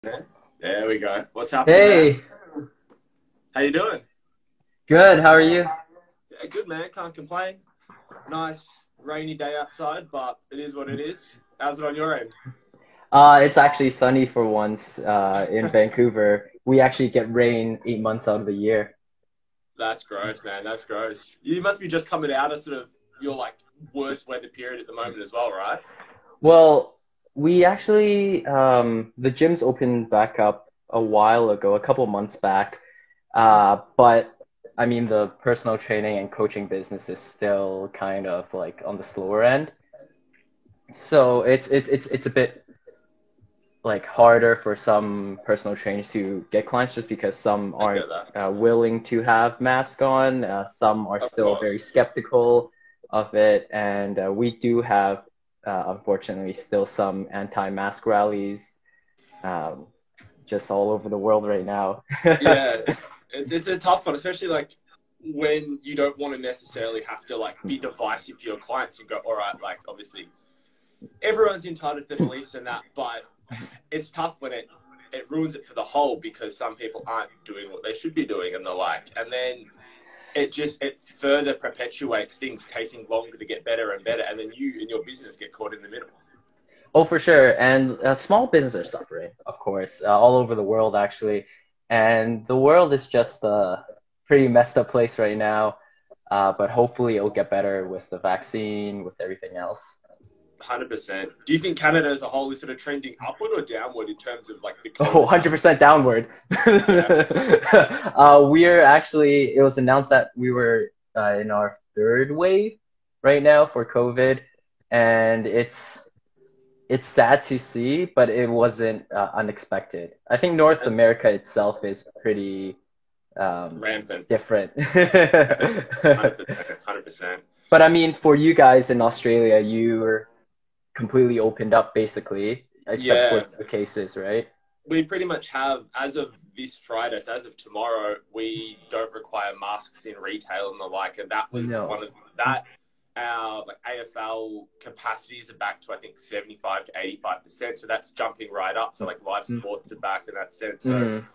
Yeah, there we go. What's happening, man? Hey, How you doing? good. How are you? Yeah, good, man. Can't complain. Nice rainy day outside, but it is what it is. How's it on your end? It's actually sunny for once in Vancouver. We actually get rain 8 months out of the year. That's gross, man. That's gross. You must be just coming out of sort of your like worst weather period at the moment as well, right? Well, we actually the gyms opened back up a while ago, a couple months back. But I mean the personal training and coaching business is still kind of like on the slower end. So it's a bit like harder for some personal trainers to get clients just because some I aren't get that. willing to have mask on. Some are Of still very course. skeptical of it, and we do have, unfortunately, still some anti-mask rallies um, just all over the world right now. Yeah, it's a tough one, especially like when you don't want to necessarily have to like be divisive to your clients and go, all right, like obviously everyone's entitled to their beliefs and that, but it's tough when it ruins it for the whole because some people aren't doing what they should be doing and the like, and then it further perpetuates things taking longer to get better and better, and then you and your business get caught in the middle. Oh, for sure. And small businesses are suffering, of course, all over the world, actually. And the world is just a pretty messed up place right now. But hopefully it'll get better with the vaccine, with everything else. 100%. Do you think Canada as a whole is sort of trending upward or downward in terms of like the Oh, COVID numbers? 100% downward. Yeah. We're actually, it was announced that we were in our third wave right now for COVID. And it's sad to see, but it wasn't unexpected. I think North America itself is pretty Rampant. different. Yeah. 100%. 100%. But I mean, for you guys in Australia, you were completely opened up basically, except Yeah. for the cases, right? We pretty much have, as of this Friday, so as of tomorrow, we don't require masks in retail and the like. And that was one No. of that. Our like AFL capacities are back to I think 75 to 85%. So that's jumping right up. So like live sports are back in that sense. So Mm.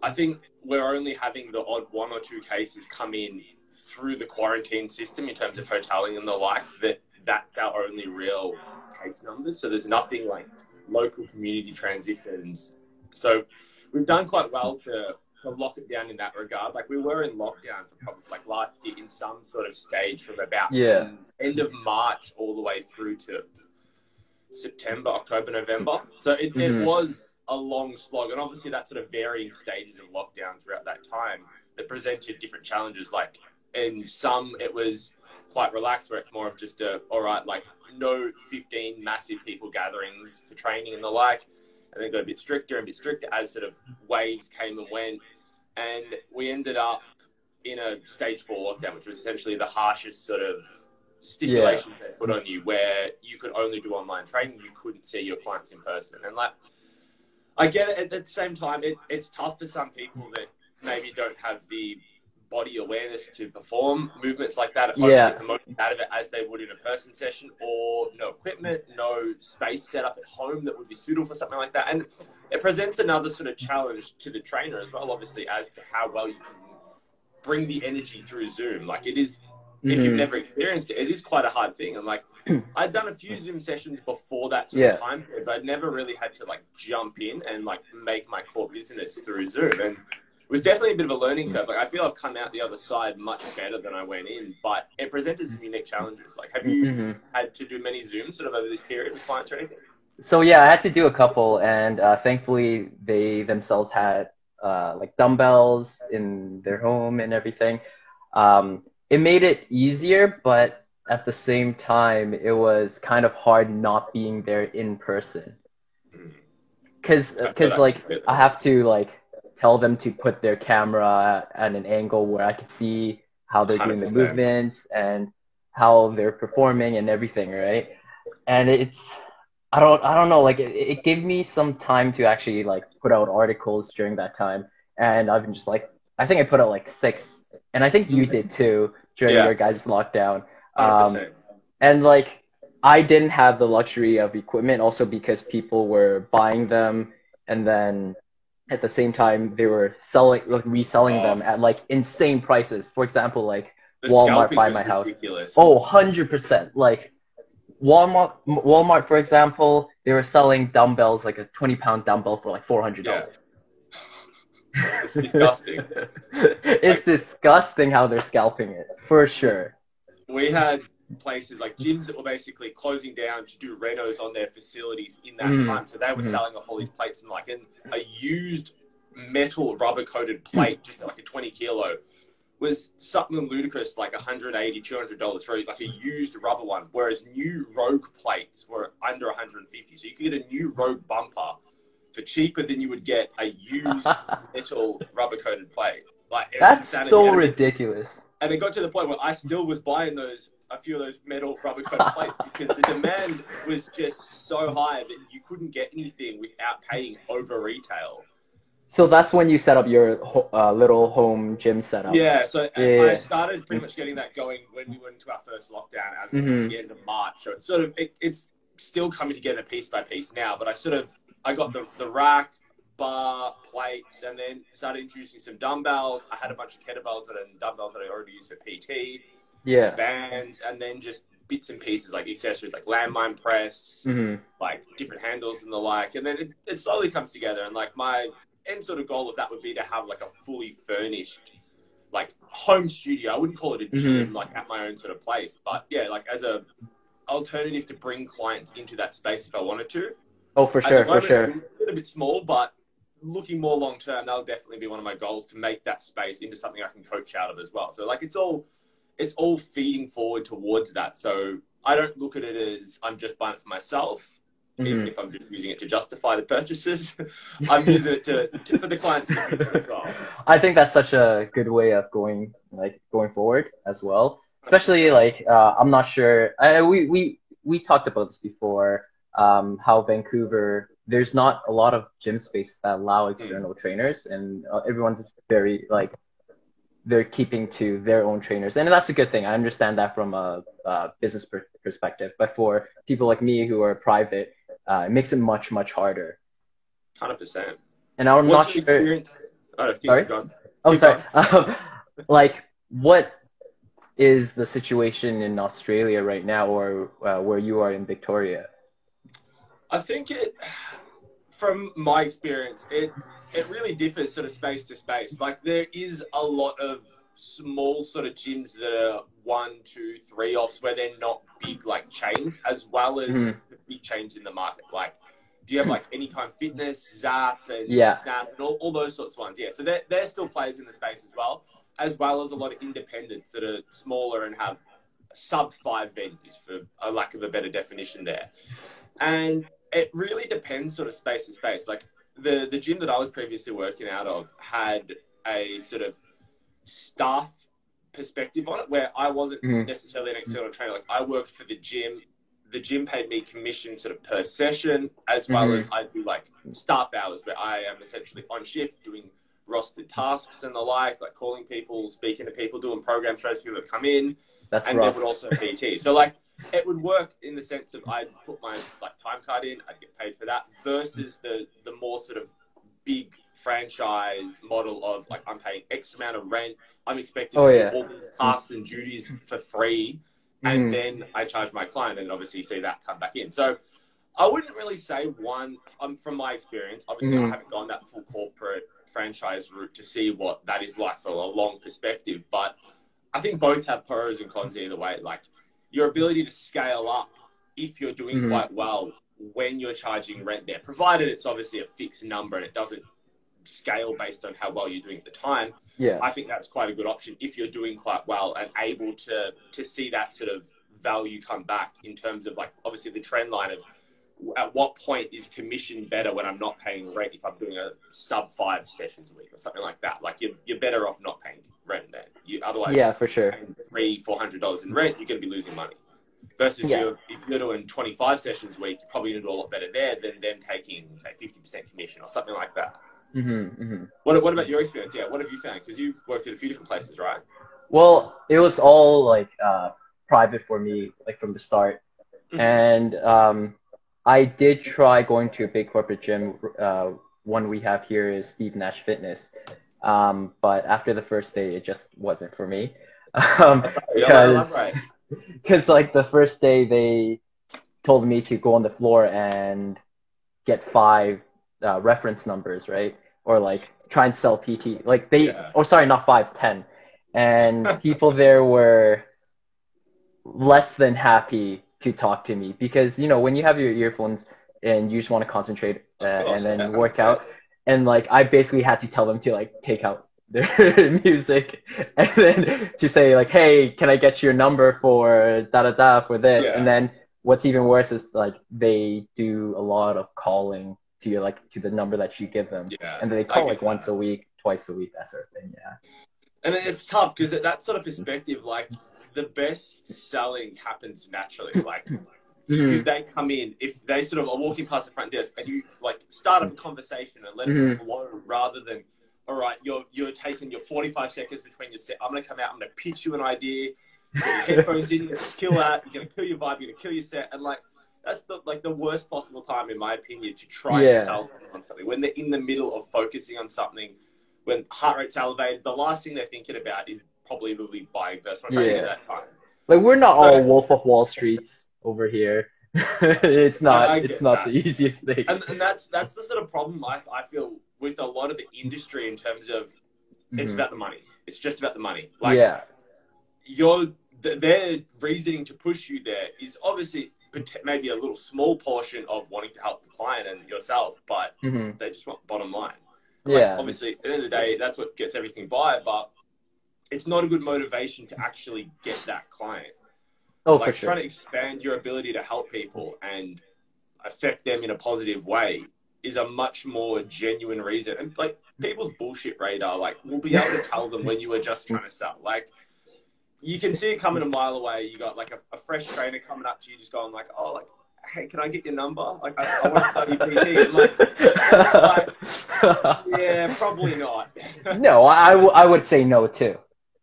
I think we're only having the odd one or two cases come in through the quarantine system in terms of hoteling and the like. That's our only real case numbers. So there's nothing like local community transitions. So we've done quite well to lock it down in that regard. Like we were in lockdown for probably like last year in some sort of stage from about Yeah. end of March all the way through to September, October, November. So it Hmm. was a long slog. And obviously that sort of varying stages of lockdown throughout that time that presented different challenges. Like in some it was quite relaxed where it's more of just all right, like no 15 massive people gatherings for training and the like. And then got a bit stricter and a bit stricter as sort of waves came and went. And we ended up in a stage four lockdown, which was essentially the harshest sort of Yeah. stipulations they put on you, where you could only do online training, you couldn't see your clients in person. And like, I get it. At the same time, it's tough for some people that maybe don't have the body awareness to perform movements like that at home and get Yeah. the most out of it as they would in a person session, or no equipment, no space set up at home that would be suitable for something like that. And it presents another sort of challenge to the trainer as well, obviously, as to how well you can bring the energy through Zoom. Like it is, if you've Hmm. never experienced it, it is quite a hard thing. And like, I'd done a few Zoom sessions before that sort of Yeah. time period, but I'd never really had to like jump in and like make my core business through Zoom. And it was definitely a bit of a learning curve. Like I feel I've come out the other side much better than I went in, but it presented some unique challenges. Like, have you Hmm. had to do many Zooms sort of over this period with clients or anything? So yeah, I had to do a couple, and thankfully they themselves had like dumbbells in their home and everything. It made it easier, but at the same time, it was kind of hard not being there in person. Cause, I feel cause that like completely. I have to like tell them to put their camera at an angle where I can see how they're doing the 100%. movements and how they're performing and everything, right? And I don't know, like it gave me some time to actually like put out articles during that time. And I've been just like, I think I put out like six, and I think you did too during Yeah, your guys' lockdown. Um, 100%. and like I didn't have the luxury of equipment also because people were buying them and then at the same time they were selling, like reselling them Oh, at like insane prices. For example, like the Walmart scalping by my was house. ridiculous. Oh, 100%. Like Walmart, for example, they were selling dumbbells, like a 20-pound dumbbell for like Yeah, $400. it's disgusting. It's Like disgusting how they're scalping it, for sure. we had places like gyms that were basically closing down to do renos on their facilities in that Mm. time. So they were Mhm. selling off all these plates and like a used metal rubber coated plate, just like a 20 kilo, was something ludicrous, like $180, $200 for like a used rubber one, whereas new Rogue plates were under 150. So you could get a new Rogue bumper for cheaper than you would get a used metal rubber coated plate. Like it was That's insanity. so ridiculous. And it got to the point where I still was buying a few of those metal rubber coated plates because the demand was just so high that you couldn't get anything without paying over retail. So that's when you set up your little home gym setup. Yeah, so I Yeah. started pretty much getting that going when we went into our first lockdown as of Mhm. the end of March. So it's still coming together piece by piece now, but I got the rack, bar, plates, and then started introducing some dumbbells. I had a bunch of kettlebells and dumbbells that I already used for PT, Yeah. bands, and then just bits and pieces like accessories like landmine press, Mhm. like different handles and the like. And then it slowly comes together. And like my end sort of goal of that would be to have like a fully furnished like home studio. I wouldn't call it a gym like at my own sort of place, but yeah, like as a alternative to bring clients into that space if I wanted to. Oh, for sure, for sure. It's a little bit small, but looking more long term, that'll definitely be one of my goals to make that space into something I can coach out of as well. So like it's all feeding forward towards that. So I don't look at it as I'm just buying it for myself, even if I'm just using it to justify the purchases. I'm using it for the clients in the future as well. I think that's such a good way of going forward as well. Especially like I'm not sure. We talked about this before. How Vancouver, there's not a lot of gym spaces that allow external trainers, and everyone's very like they're keeping to their own trainers, and that's a good thing. I understand that from a business perspective, but for people like me who are private, it makes it much harder. 100%. And I'm What's not your sure. experience? Oh, Sorry? Go Oh, keep sorry. going. Like, what is the situation in Australia right now, or where you are in Victoria? I think from my experience, it really differs sort of space to space. Like there is a lot of small sort of gyms that are 1, 2, 3 offs where they're not big like chains, as well as the big chains in the market. Like, do you have like Anytime Fitness, Zap, and Snap, and all those sorts of ones? Yeah, so they're still players in the space as well as a lot of independents that are smaller and have sub 5 venues, for a lack of a better definition there. And it really depends sort of space to space. Like the gym that I was previously working out of had a sort of staff perspective on it where I wasn't necessarily an external trainer. Like I worked for the gym. The gym paid me commission sort of per session, as well as I do like staff hours where I am essentially on shift doing rostered tasks and the like calling people, speaking to people, doing program shows for people that come in. That's and rough. there would also PT. So like it would work in the sense of I'd put my like time card in, I'd get paid for that, versus the more sort of big franchise model of like I'm paying X amount of rent, I'm expected to do all these tasks and duties for free, and then I charge my client, and obviously see that come back in. So I wouldn't really say one from my experience. Obviously, I haven't gone that full corporate franchise route to see what that is like for a long perspective, but I think both have pros and cons either way. Like your ability to scale up if you're doing quite well when you're charging rent there, provided it's obviously a fixed number and it doesn't scale based on how well you're doing at the time. Yeah, I think that's quite a good option if you're doing quite well and able to see that sort of value come back in terms of like obviously the trend line of at what point is commission better when I'm not paying rent if I'm doing a sub 5 sessions a week or something like that. Like you're better off not paying rent then. Otherwise, for sure. Paying $300-$400 in rent, you're going to be losing money. Versus if you're doing 25 sessions a week, you're probably going to do a lot better there than them taking say 50% commission or something like that. What about your experience? Yeah, what have you found? Because you've worked at a few different places, right? Well, it was all like private for me, like from the start, and I did try going to a big corporate gym one we have here is Steve Nash Fitness. But after the first day, it just wasn't for me. Yeah, Because elaborate. like the first day they told me to go on the floor and get 5 reference numbers, right? Or like try and sell PT. Like they, Yeah. or sorry, not 5, 10. And people there were less than happy to talk to me because, you know, when you have your earphones and you just want to concentrate Of and course, then yeah, work 100%. out, and like I basically had to tell them to like take out their music and then to say like, hey, can I get your number for da da da for this? And Yeah, then what's even worse is like they do a lot of calling to you, like to the number that you give them, yeah, and they I call get like once that. a week, twice a week, that sort of thing. Yeah. And it's tough because at that sort of perspective, like the best selling happens naturally. Like Mm-hmm. they come in, if they sort of are walking past the front desk and you like start up a conversation and let it Mm-hmm. flow rather than, all right, you're taking your 45 seconds between your set. I'm going to come out, I'm going to pitch you an idea. You got your headphones in, you're going to kill that. You're going to kill your vibe, you're going to kill your set. And like, that's the worst possible time, in my opinion, to try and Yeah. sell someone on something. When they're in the middle of focusing on something, when heart rate's elevated, the last thing they're thinking about is probably will be buying first. I'm trying to get Yeah. that time. Like we're not all So Wolf of Wall Streets over here. It's I it's get not the that. easiest thing. And that's the sort of problem I feel with a lot of the industry in terms of it's Hmm. about the money. It's just about the money. Like Yeah. their reasoning to push you there is obviously maybe a little small portion of wanting to help the client and yourself, but Hmm. they just want bottom line. And like Yeah. obviously at the end of the day, that's what gets everything by, but it's not a good motivation to actually get that client. Oh, for Like trying sure. to expand your ability to help people and affect them in a positive way is a much more genuine reason. And like people's bullshit radar, like we'll be able to tell them when you were just trying to sell. Like you can see it coming a mile away. You got like a fresh trainer coming up to you, just going like, "Oh, like, hey, can I get your number? Like, I want to start your PT." And like, it's like, yeah, probably not. No, I would say no too. Yeah,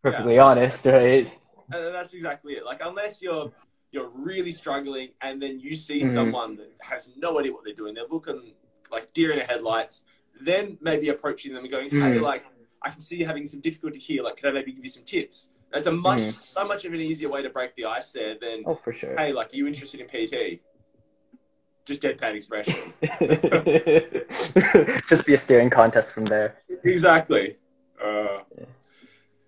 Perfectly 100%. honest, right? And that's exactly it. Like, unless you're really struggling, and then you see Hmm. someone that has no idea what they're doing, they're looking like deer in the headlights. Then maybe approaching them and going, "Hey, Hmm. like, I can see you having some difficulty here. Like, can I maybe give you some tips?" That's Hmm. so much of an easier way to break the ice there than, Oh, for sure. "Hey, like, are you interested in PT?" Just deadpan expression. Just be a staring contest from there. Exactly. Uh,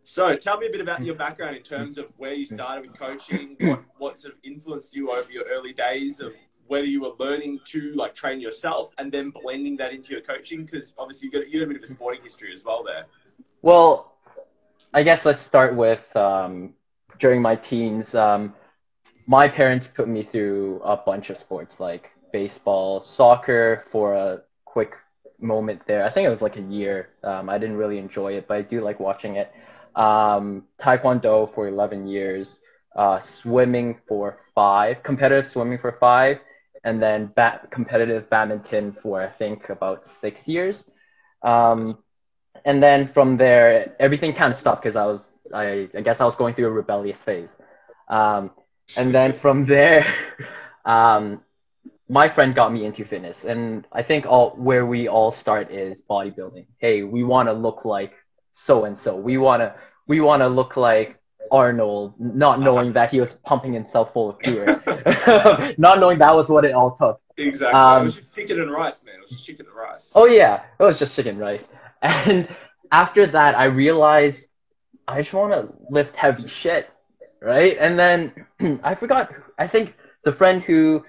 So, tell me a bit about your background in terms of where you started with coaching, what sort of influenced you over your early days of whether you were learning to like train yourself and then blending that into your coaching, because obviously you got a bit of a sporting history as well there. Well, I guess let's start with during my teens. My parents put me through a bunch of sports like baseball, soccer for a quick moment there. I think it was like a year. I didn't really enjoy it, but I do like watching it. Taekwondo for 11 years, swimming for 5, competitive swimming for 5, and then competitive badminton for I think about 6 years. Nice. Um, and then from there, everything kind of stopped because I guess I was going through a rebellious phase. Um, and then from there, um, my friend got me into fitness, and I think all where we all start is bodybuilding. Hey, we want to look like so and so. We want to look like Arnold, not knowing that he was pumping himself full of fear, not knowing that was what it all took. Exactly. It was Um, just chicken and rice, man. It was just chicken and rice. oh yeah, it was just chicken rice. And after that, I realized I just want to lift heavy shit, right? And then I forgot. I think the friend who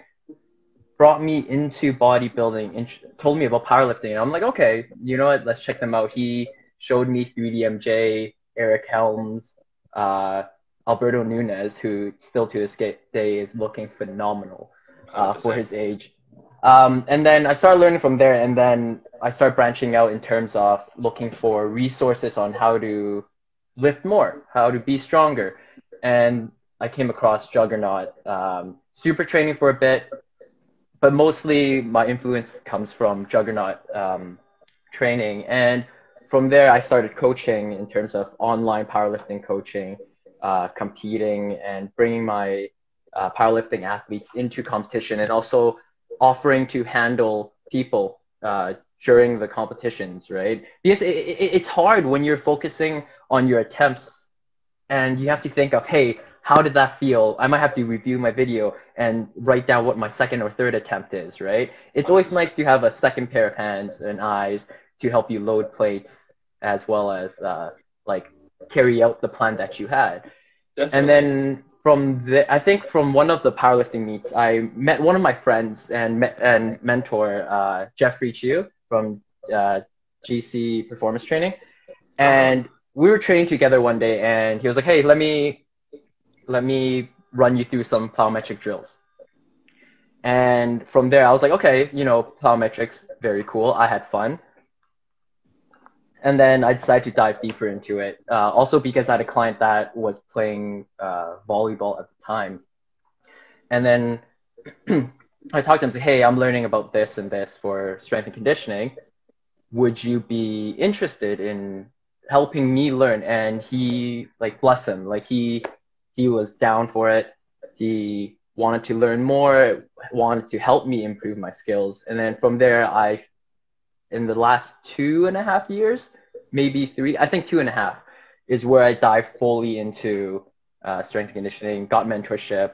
brought me into bodybuilding and told me about powerlifting. And I'm like, okay, you know what? Let's check them out. He showed me 3DMJ, Eric Helms, uh, Alberto Nunez, who still to this day is looking phenomenal for 100%. his age. And then I started learning from there, and then I started branching out in terms of looking for resources on how to lift more, how to be stronger. And I came across Juggernaut, super training for a bit, but mostly my influence comes from Juggernaut training. And from there, I started coaching in terms of online powerlifting coaching, competing, and bringing my powerlifting athletes into competition, and also offering to handle people during the competitions, right? Because it's hard when you're focusing on your attempts and you have to think of, hey, how did that feel? I might have to review my video and write down what my second or third attempt is, right? It's always 100%. nice to have a second pair of hands and eyes to help you load plates as well as like carry out the plan that you had. And Definitely. then I think from one of the powerlifting meets, I met one of my friends and mentor, Jeffrey Chiu from GC Performance Training. And we were training together one day, and he was like, "Hey, let me run you through some plyometric drills." And from there, I was like, "Okay, plyometrics, very cool." I had fun. And then I decided to dive deeper into it. Also because I had a client that was playing volleyball at the time. And then I talked to him and said, "Hey, I'm learning about this and this for strength and conditioning. Would you be interested in helping me learn?" And he, like, bless him, like he was down for it. He wanted to learn more, wanted to help me improve my skills. And then from there, in the last 2.5 years, maybe 3, I think 2.5, is where I dived fully into strength and conditioning, got mentorship.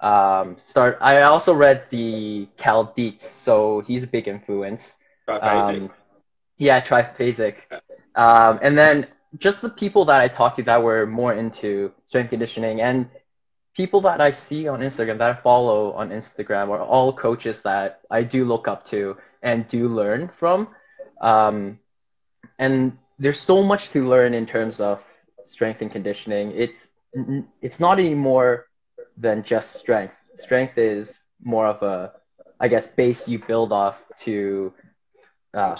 I also read the Cal Dietz, so he's a big influence. Yeah, triphasic. And then just the people that I talked to that were more into strength conditioning and people that I see on Instagram, that I follow on Instagram, are all coaches that I do look up to and do learn from. And there's so much to learn in terms of strength and conditioning. It's not any more than just strength. Strength is more of a, I guess, base you build off to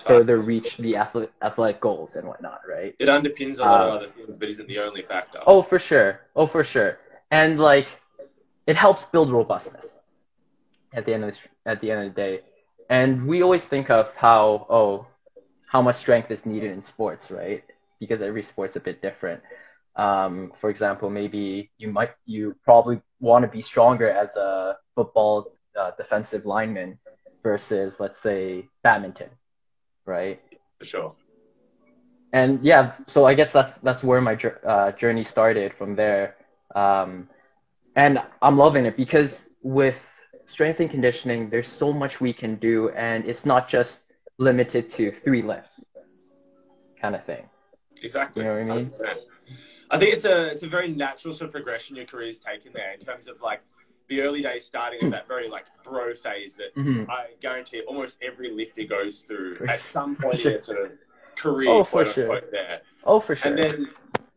further reach the athletic goals and whatnot, right? It underpins a lot of other things, but isn't the only factor. Oh, for sure. And like, it helps build robustness at the end of the day. And we always think of how much strength is needed in sports, right? Because every sport's a bit different. For example, maybe you probably want to be stronger as a football defensive lineman versus, let's say, badminton, right? For sure. And yeah, so I guess that's where my journey started from there. And I'm loving it because with strength and conditioning, there's so much we can do, and it's not just limited to 3 lifts kind of thing. Exactly. You know what I mean? 100%. I think it's a very natural sort of progression your career's taken there in terms of like the early days starting at that very like bro phase that I guarantee almost every lifter goes through at some point in their sort of career, quote unquote, there. Oh, for sure. And then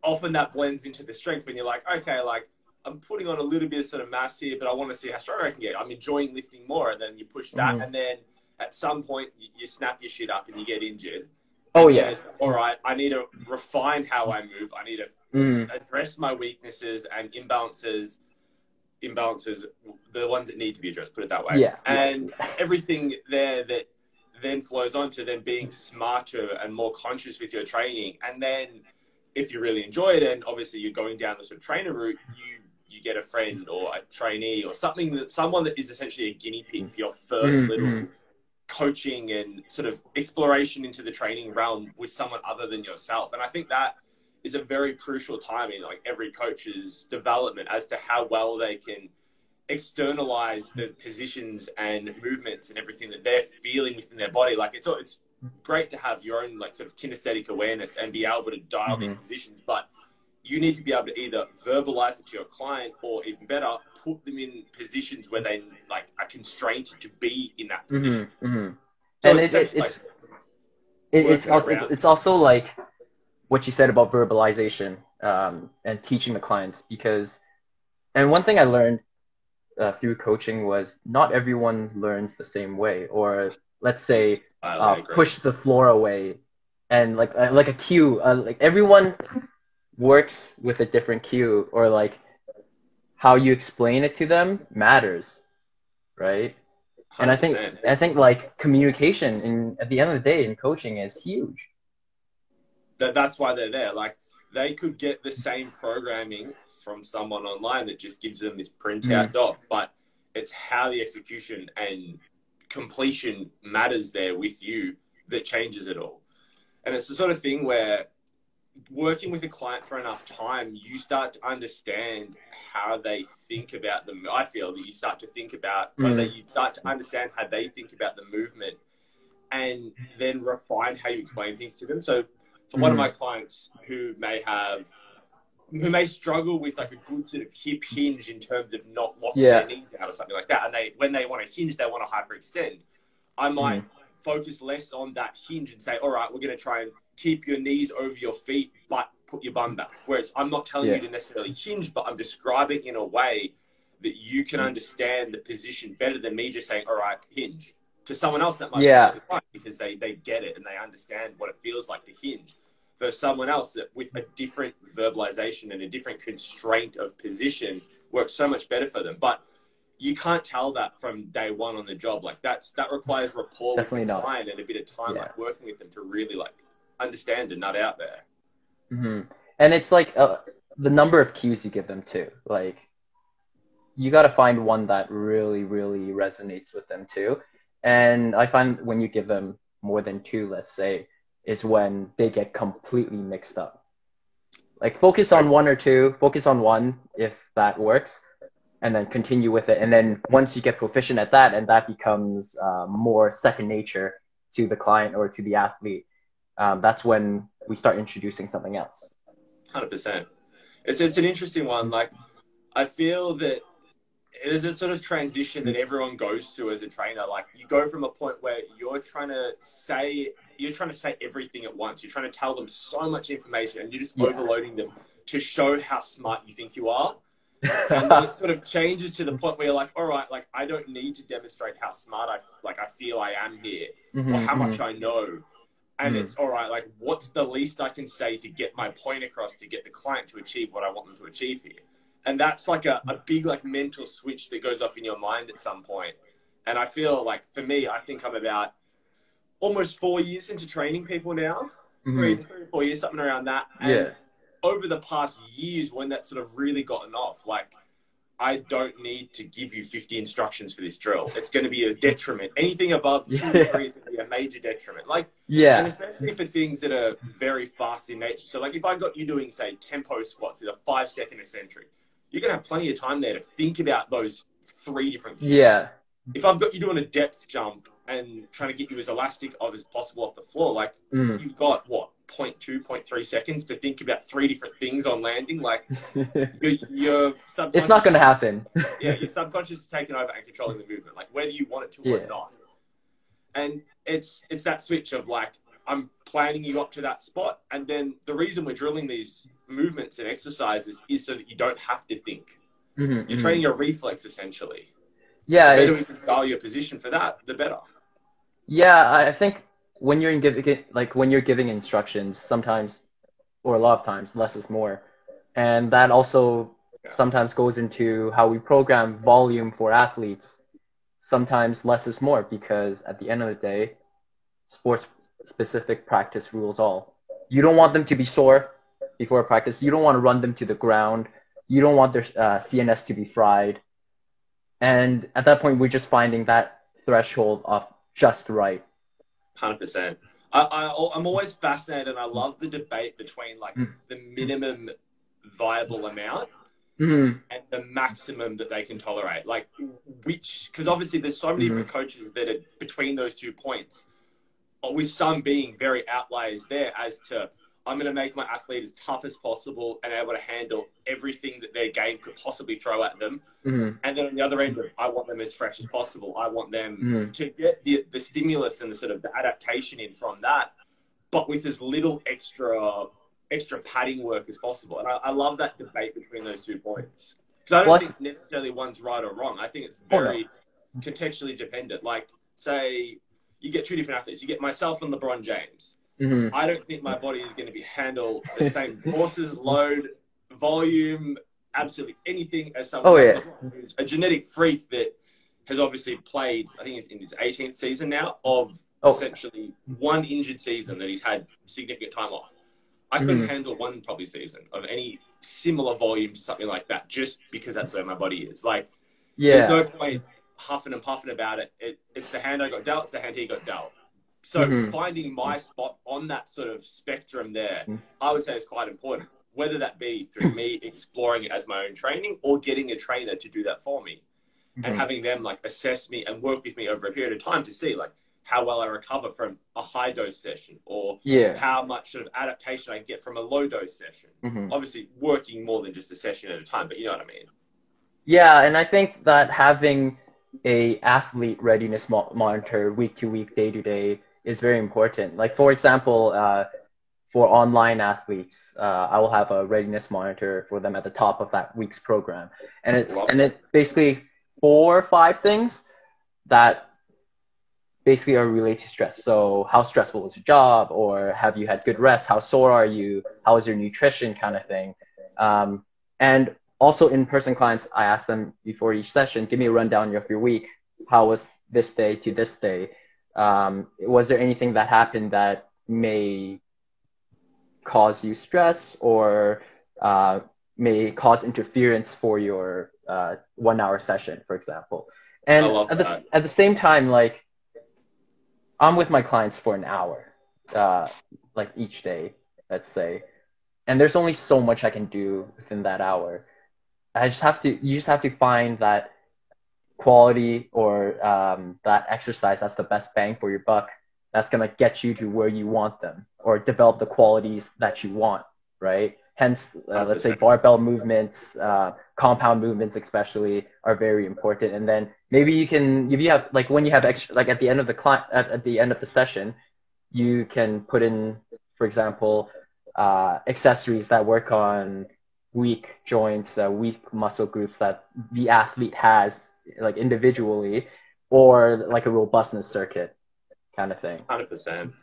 often that blends into the strength when you're like, okay, like I'm putting on a little bit of sort of mass here, but I want to see how strong I can get. I'm enjoying lifting more, and then you push that, and then at some point you snap your shit up and you get injured. Oh, yeah. All right, I need to refine how I move. I need to address my weaknesses and imbalances, the ones that need to be addressed, put it that way. Yeah. And everything there that then flows on to then being smarter and more conscious with your training. And then if you really enjoy it, and obviously you're going down the sort of trainer route, you get a friend or a trainee or someone that is essentially a guinea pig for your first little coaching and sort of exploration into the training realm with someone other than yourself. And I think that is a very crucial time in like every coach's development as to how well they can externalize the positions and movements and everything that they're feeling within their body. Like it's great to have your own like sort of kinesthetic awareness and be able to dial these positions, but you need to be able to either verbalize it to your client or even better, put them in positions where they like are constrained to be in that position. So and it's also like what you said about verbalization and teaching the clients, and one thing I learned through coaching was not everyone learns the same way, or let's say push the floor away, and like a cue, like everyone works with a different cue, or like how you explain it to them matters, right? 100%. And I think like communication at the end of the day in coaching is huge. That's why they're there. Like they could get the same programming from someone online that just gives them this printout doc, but it's how the execution and completion matters there with you that changes it all. And it's the sort of thing where working with a client for enough time, you start to understand how they think about them. I feel that you start to think about, or that you start to understand how they think about the movement, and then refine how you explain things to them. So for one of my clients who may struggle with like a good sort of hip hinge in terms of not locking their knees out or something like that, and when they want to hinge, they want to hyperextend, I might focus less on that hinge and say, all right, we're going to try and keep your knees over your feet, but put your bum back. Whereas I'm not telling you to necessarily hinge, but I'm describing in a way that you can understand the position better than me just saying, all right, hinge. To someone else that might be really fun because they get it and they understand what it feels like to hinge. For someone else that with a different verbalization and a different constraint of position works so much better for them. But you can't tell that from day one on the job. Like that requires rapport with the client and a bit of time like working with them to really like understand and nut out there. And it's like the number of cues you give them too. Like you got to find one that really, really resonates with them too. And I find when you give them more than two, let's say, is when they get completely mixed up. Like focus on one or two, focus on one if that works, and then continue with it. And then once you get proficient at that, and that becomes more second nature to the client or to the athlete, that's when we start introducing something else. 100%. It's an interesting one. Like I feel that there's a sort of transition that everyone goes through as a trainer. Like you go from a point where you're trying to say everything at once. You're trying to tell them so much information and you're just overloading them to show how smart you think you are. And then it sort of changes to the point where you're like, all right, like I don't need to demonstrate how smart I feel I am here or how much I know. And it's all right, like what's the least I can say to get my point across to get the client to achieve what I want them to achieve here. And that's like a big like mental switch that goes off in your mind at some point. And I feel like for me, I think I'm about almost 4 years into training people now, 3 or 4 years, something around that. And over the past years when that's sort of really gotten off, like I don't need to give you 50 instructions for this drill. It's going to be a detriment. Anything above 2 or 3 is going to be a major detriment. Like, and especially for things that are very fast in nature. So like if I got you doing, say, tempo squats with a 5-second eccentric, you're going to have plenty of time there to think about those 3 different cues. If I've got you doing a depth jump and trying to get you as elastic as possible off the floor, like you've got, what, 0.2, 0.3 seconds to think about 3 different things on landing. Like your subconscious, it's not going to happen. Your subconscious is taking over and controlling the movement, like whether you want it to or not. And it's that switch of like, I'm planning you up to that spot. And then the reason we're drilling these movements and exercises is so that you don't have to think. You're training your reflex essentially. The better we can dial your position for that, the better. I think when you're giving instructions, sometimes, or a lot of times, less is more. And that also sometimes goes into how we program volume for athletes. Sometimes less is more because at the end of the day, sports specific practice rules all. You don't want them to be sore before a practice. You don't want to run them to the ground. You don't want their CNS to be fried. And at that point, we're just finding that threshold of just right. 100%. I'm always fascinated, and I love the debate between like the minimum viable amount and the maximum that they can tolerate. Like because obviously there's so many different coaches that are between those 2 points, or with some being very outliers there as to, I'm going to make my athlete as tough as possible and able to handle everything that their game could possibly throw at them. And then on the other end, I want them as fresh as possible. I want them to get the stimulus and the sort of the adaptation in from that, but with as little extra padding work as possible. And I love that debate between those 2 points. Because I don't think necessarily one's right or wrong. I think it's very contextually dependent. Like, say, you get 2 different athletes. You get myself and LeBron James. I don't think my body is going to handle the same forces, load, volume, absolutely anything as someone like LeBron, who's a genetic freak that has obviously played, I think he's in his 18th season now, of essentially one injured season that he's had significant time off. I couldn't handle one probably season of any similar volume to something like that just because that's where my body is. Like, there's no point huffing and puffing about it. It's the hand I got dealt, it's the hand he got dealt. So finding my spot on that sort of spectrum there, I would say is quite important, whether that be through me exploring it as my own training or getting a trainer to do that for me and having them like assess me and work with me over a period of time to see like how well I recover from a high dose session or how much sort of adaptation I get from a low dose session. Obviously working more than just a session at a time, but you know what I mean? Yeah, and I think that having a athlete readiness monitor week to week, day to day is very important. Like for example, for online athletes, I will have a readiness monitor for them at the top of that week's program, and it's basically 4 or 5 things that basically are related to stress. So how stressful was your job, or have you had good rest? How sore are you? How is your nutrition, kind of thing. And also in-person clients, I ask them before each session, give me a rundown of your week. How was this day to this day? Was there anything that happened that may cause you stress or may cause interference for your 1 hour session, for example? And at the same time, like, I'm with my clients for an hour, like each day, let's say, and there's only so much I can do within that hour. You just have to find that quality or that exercise that's the best bang for your buck, that's going to get you to where you want them or develop the qualities that you want, right? Hence, let's say barbell movements, compound movements especially are very important. And then maybe you can, if you have, like when you have extra, like at the end of the session, you can put in, for example, accessories that work on weak joints, weak muscle groups that the athlete has, like individually, or like a robustness circuit kind of thing. 100%.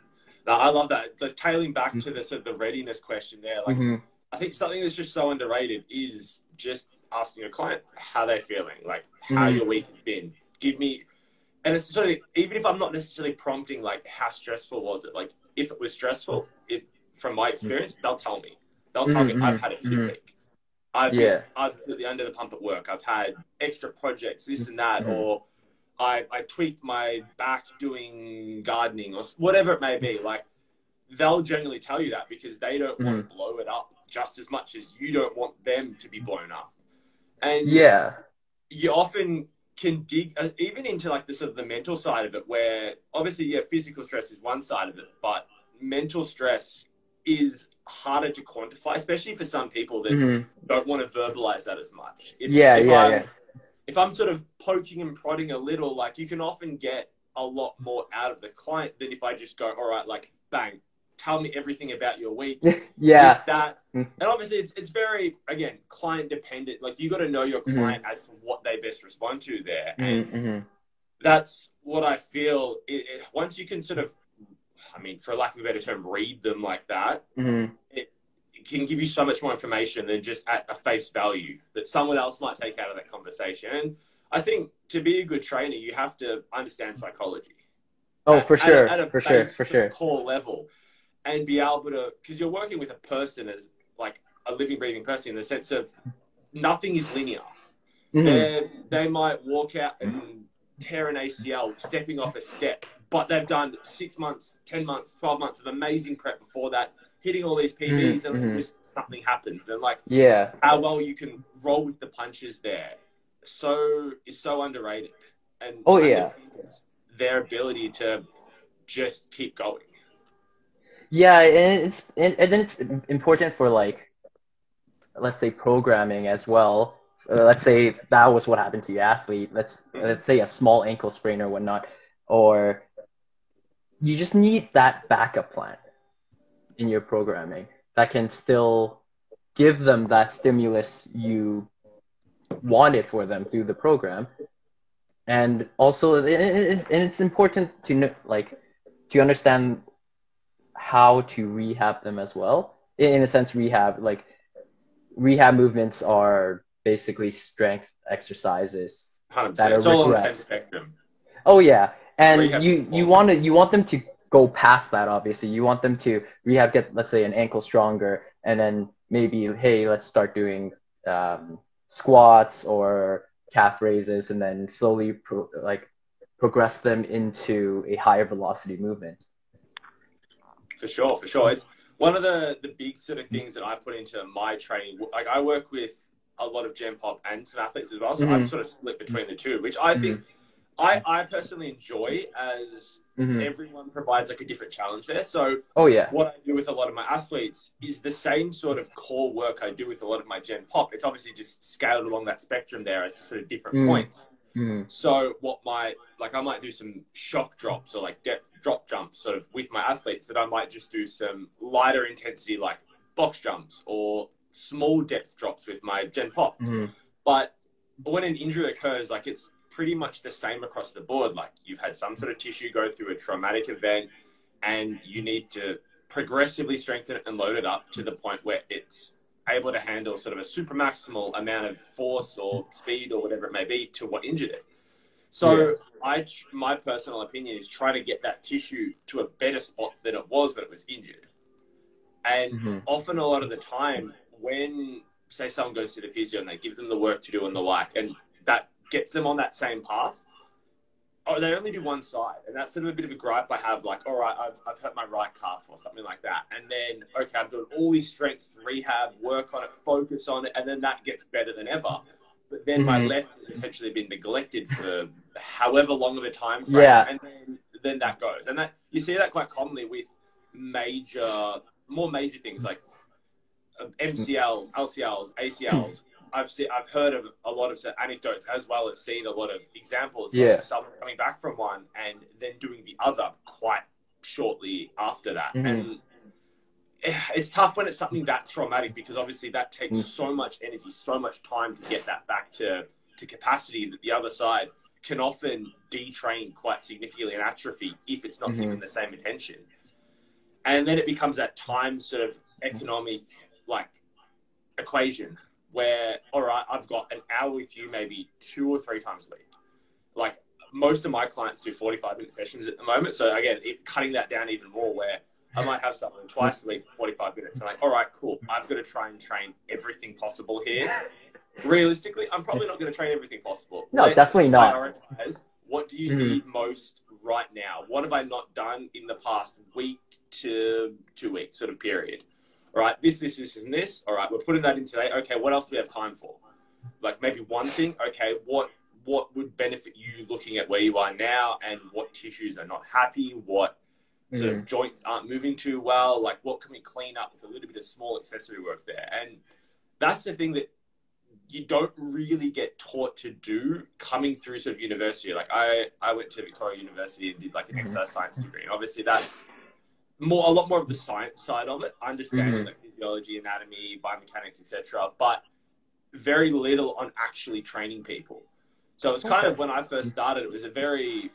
No, I love that. So tailing back to the sort of the readiness question there, like I think something that's just so underrated is just asking your client how they're feeling, like how your week has been. Give me, and it's sort of, even if I'm not necessarily prompting like how stressful was it, like if it was stressful, from my experience, they'll tell me. They'll tell me I've had a shit week. I've been absolutely under the pump at work. I've had extra projects, this and that, or I tweaked my back doing gardening or whatever it may be. Like, they'll generally tell you that because they don't want to blow it up just as much as you don't want them to be blown up. And you often can dig even into like the sort of the mental side of it, where obviously, physical stress is one side of it, but mental stress is harder to quantify, especially for some people that don't want to verbalize that as much. If I'm sort of poking and prodding a little, like you can often get a lot more out of the client than if I just go, all right, like bang, tell me everything about your week. This, that. And obviously it's very, again, client dependent. Like you got to know your client as to what they best respond to there. And that's what I feel. Once you can sort of, I mean, for lack of a better term, read them like that, it can give you so much more information than just at a face value that someone else might take out of that conversation. And I think to be a good trainer, you have to understand psychology. For sure. At a core level, and be able to, because you're working with a person as like a living, breathing person in the sense of nothing is linear. They might walk out and tear an ACL stepping off a step, but they've done 6 months, 10 months, 12 months of amazing prep before that, hitting all these PBs, and just something happens. And like, how well you can roll with the punches there, is so underrated. And their ability to just keep going. Yeah, and then it's important for like, let's say programming as well. Let's say that was what happened to your athlete. Let's say a small ankle sprain or whatnot, or you just need that backup plan in your programming that can still give them that stimulus you wanted for them through the program. And also, it's important to know, like, to understand how to rehab them as well. In a sense, rehab movements are basically strength exercises 100%. that are it's all on the regressed. same spectrum. Oh yeah, and you want them to go past that. Obviously, you want them to get, let's say, an ankle stronger, and then maybe, hey, let's start doing squats or calf raises, and then slowly progress them into a higher velocity movement. For sure, for sure. It's one of the big sort of things that I put into my training. Like I work with a lot of Gen Pop and some athletes as well, so I'm sort of split between the two, which I think I personally enjoy, as everyone provides like a different challenge there. So what I do with a lot of my athletes is the same sort of core work I do with a lot of my Gen Pop. It's obviously just scaled along that spectrum there as sort of different points. So I might do some shock drops or like depth drop jumps sort of with my athletes, that I might just do some lighter intensity like box jumps or small depth drops with my Gen Pop. But when an injury occurs, like it's pretty much the same across the board. Like you've had some sort of tissue go through a traumatic event, and you need to progressively strengthen it and load it up to the point where it's able to handle sort of a super maximal amount of force or speed or whatever it may be to what injured it. So my personal opinion is try to get that tissue to a better spot than it was when it was injured. And often a lot of the time when, say, someone goes to the physio and they give them the work to do and the like, and that gets them on that same path, or they only do one side. And that's sort of a bit of a gripe I have, like, all right, I've hurt my right calf or something like that. And then, okay, I'm doing all these strength rehab, work on it, focus on it, and then that gets better than ever. But then my left has essentially been neglected for however long of a time frame. And then that goes. And that you see that quite commonly with more major things like MCLs, LCLs, ACLs. I've heard of a lot of anecdotes, as well as seen a lot of examples of someone coming back from one and then doing the other quite shortly after that. And it's tough when it's something that traumatic, because obviously that takes so much energy, so much time to get that back to capacity, that the other side can often detrain quite significantly and atrophy if it's not given the same attention. And then it becomes that time sort of economic like equation where, all right, I've got an hour with you maybe 2 or 3 times a week. Like most of my clients do 45-minute sessions at the moment. So again, cutting that down even more, where I might have someone twice a week for 45 minutes. And like, all right, cool. I've got to try and train everything possible here. Realistically, I'm probably not going to train everything possible. No, definitely not. Prioritize what do you need most right now? What have I not done in the past week to 2 weeks sort of period? All right, this, and this. All right, we're putting that in today. Okay, what else do we have time for? Like maybe one thing. Okay, what would benefit you looking at where you are now, and what tissues are not happy? What sort of joints aren't moving too well? Like what can we clean up with a little bit of small accessory work there? And that's the thing that you don't really get taught to do coming through sort of university. Like I went to Victoria University and did like an exercise science degree. And obviously that's a lot more of the science side of it, understanding like physiology, anatomy, biomechanics, etc. But very little on actually training people. So it was kind of, when I first started, it was a very,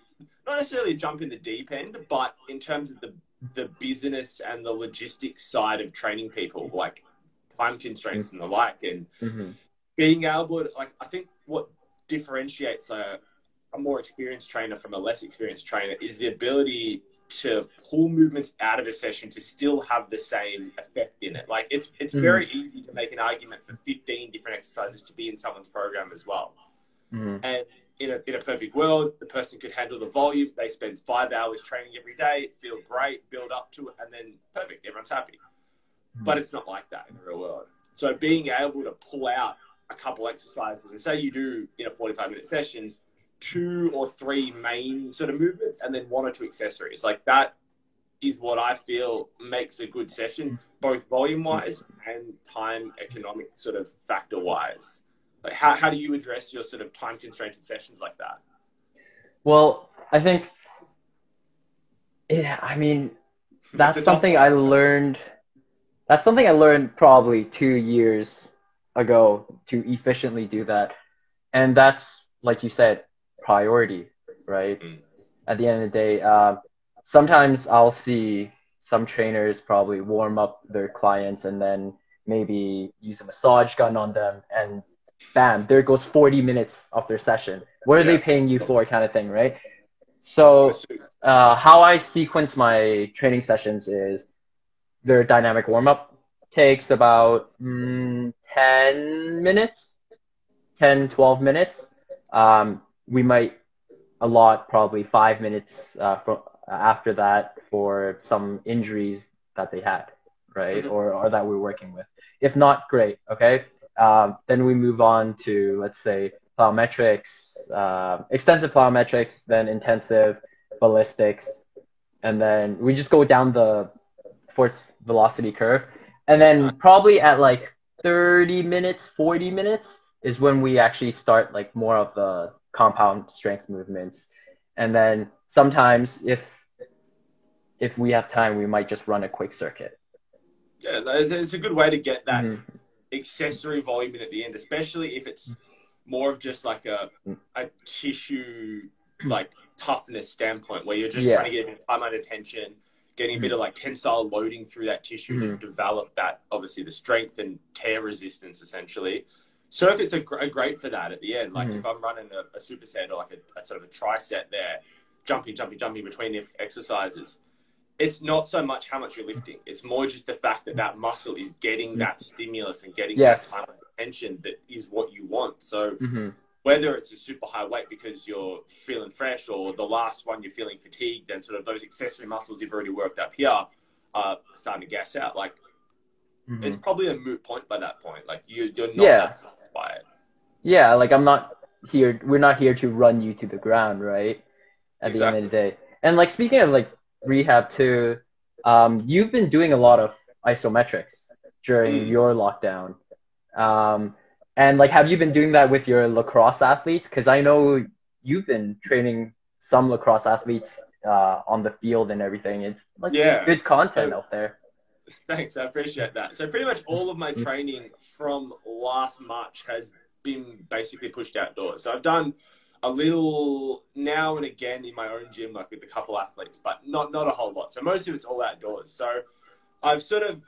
not necessarily a jump in the deep end, but in terms of the business and the logistics side of training people, like time constraints and the like, and being able to, like, I think what differentiates a more experienced trainer from a less experienced trainer is the ability to pull movements out of a session to still have the same effect in it. Like it's very easy to make an argument for 15 different exercises to be in someone's program as well. And in a perfect world, the person could handle the volume. They spend 5 hours training every day, feel great, build up to it, and then perfect, everyone's happy. But it's not like that in the real world. So being able to pull out a couple exercises, and say you do in a 45-minute session 2 or 3 main sort of movements and then 1 or 2 accessories, like that is what I feel makes a good session, both volume wise and time economic sort of factor wise. Like how do you address your sort of time constrained sessions like that? Well, I think, I mean, that's something I learned. That's something I learned probably 2 years ago, to efficiently do that. And that's, like you said, priority, right? At the end of the day, sometimes I'll see some trainers probably warm up their clients and then maybe use a massage gun on them, and bam, there goes 40 minutes of their session. What are they paying you for, kind of thing, right? So how I sequence my training sessions is their dynamic warm-up takes about 10 minutes, 10, 12 minutes. We might allot probably 5 minutes after that for some injuries that they had, right? Mhm. Or that we're working with. If not, great, okay? Then we move on to, let's say, plyometrics, extensive plyometrics, then intensive ballistics, and then we just go down the force velocity curve. And Nice. then probably at like 30 minutes, 40 minutes is when we actually start like more of the compound strength movements. And then sometimes if we have time, we might just run a quick circuit. Yeah, it's a good way to get that Mm-hmm. accessory volume in at the end, especially if it's more of just like a tissue like toughness standpoint where you're just trying Yeah. to get a bit of time under tension, getting a bit of like tensile loading through that tissue to Mm-hmm. develop that, obviously the strength and tear resistance essentially. Circuits are great for that at the end. Like Mm-hmm. if I'm running a superset or like a sort of a triset there, jumping between exercises, it's not so much how much you're lifting. It's more just the fact that that muscle is getting that stimulus and getting that Yes. time of attention that is what you want. So Mm-hmm. whether it's a super high weight because you're feeling fresh or the last one you're feeling fatigued and sort of those accessory muscles you've already worked up here are starting to gas out, like Mm-hmm. it's probably a moot point by that point. Like you're not Yeah. that fussed by it. Yeah, like we're not here to run you to the ground, right? At the end of the Exactly. day. And like speaking of like rehab too, you've been doing a lot of isometrics during your lockdown. And like have you been doing that with your lacrosse athletes? Because I know you've been training some lacrosse athletes on the field and everything. It's like Yeah. good content So out there. thanks, I appreciate that. So pretty much all of my training from last March has been basically pushed outdoors. So I've done a little now and again in my own gym, like with a couple athletes, but not a whole lot. So most of it's all outdoors. So I've sort of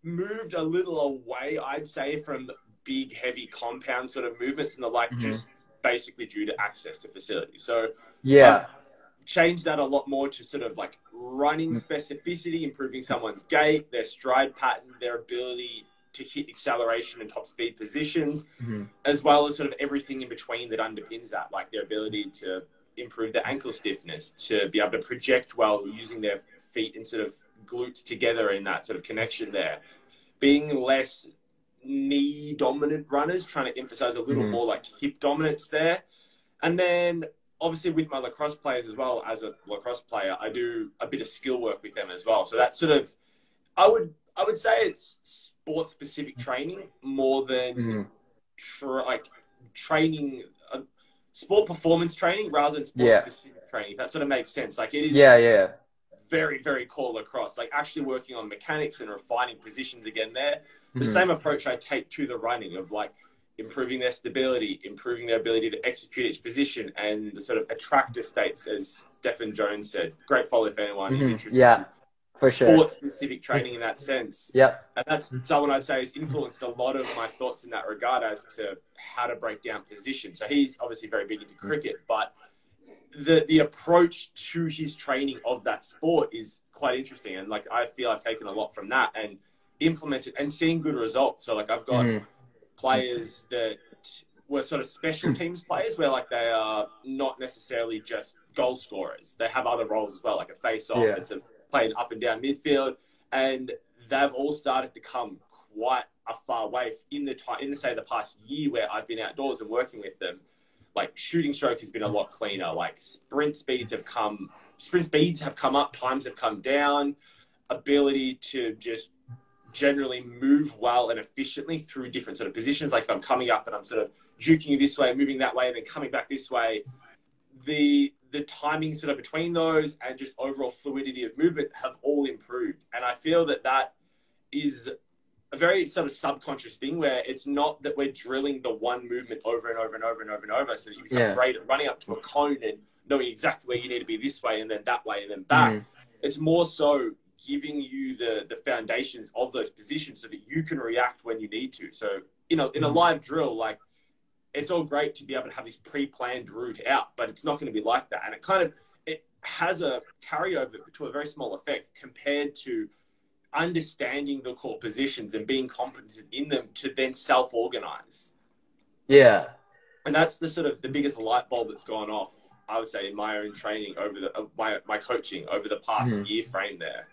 moved a little away, I'd say, from big, heavy compound sort of movements and the like, Mm-hmm. just basically due to access to facilities. So Yeah. I've changed that a lot more to sort of like running specificity, improving someone's gait, their stride pattern, their ability to hit acceleration and top speed positions, Mm-hmm. as well as sort of everything in between that underpins that, like their ability to improve their ankle stiffness, to be able to project well using their feet and sort of glutes together in that sort of connection there. Being less knee dominant runners, trying to emphasize a little Mm-hmm. more like hip dominance there. And then obviously with my lacrosse players as well, as a lacrosse player, I do a bit of skill work with them as well. So that's sort of, I would say it's sport specific training more than like training, sport performance training rather than sport Yeah. specific training. If that sort of makes sense. Like it is Yeah. very, very core lacrosse, like actually working on mechanics and refining positions again there. The Mm-hmm. same approach I take to the running of like improving their stability, improving their ability to execute each position and the sort of attractor states, as Stephen Jones said. Great follow for anyone who's Mm-hmm. interested Yeah, in for sure. sport-specific training in that sense. Yep. And that's someone I'd say has influenced a lot of my thoughts in that regard as to how to break down position. So he's obviously very big into cricket, but the approach to his training of that sport is quite interesting. And like, I feel I've taken a lot from that and implemented and seen good results. So like I've got players that were sort of special teams players where like they are not necessarily just goal scorers. They have other roles as well, like a face-off. Yeah. It's a playing up and down midfield. And they've all started to come quite a far way in the say the past year where I've been outdoors and working with them. Like shooting stroke has been a lot cleaner. Like sprint speeds have come up, times have come down, ability to just generally move well and efficiently through different sort of positions. Like if I'm coming up and I'm sort of juking you this way, moving that way, and then coming back this way, the timing sort of between those and just overall fluidity of movement have all improved. And I feel that that is a very sort of subconscious thing where it's not that we're drilling the one movement over and over and over and over and over so that you become great at running up to a cone and knowing exactly where you need to be this way and then that way and then back. It's more so giving you the foundations of those positions so that you can react when you need to. So, in a live drill, like it's all great to be able to have this pre-planned route out, but it's not going to be like that. And it has a carryover to a very small effect compared to understanding the core positions and being competent in them to then self-organize. Yeah. And that's the sort of the biggest light bulb that's gone off, I would say, in my own training over my coaching over the past year frame there.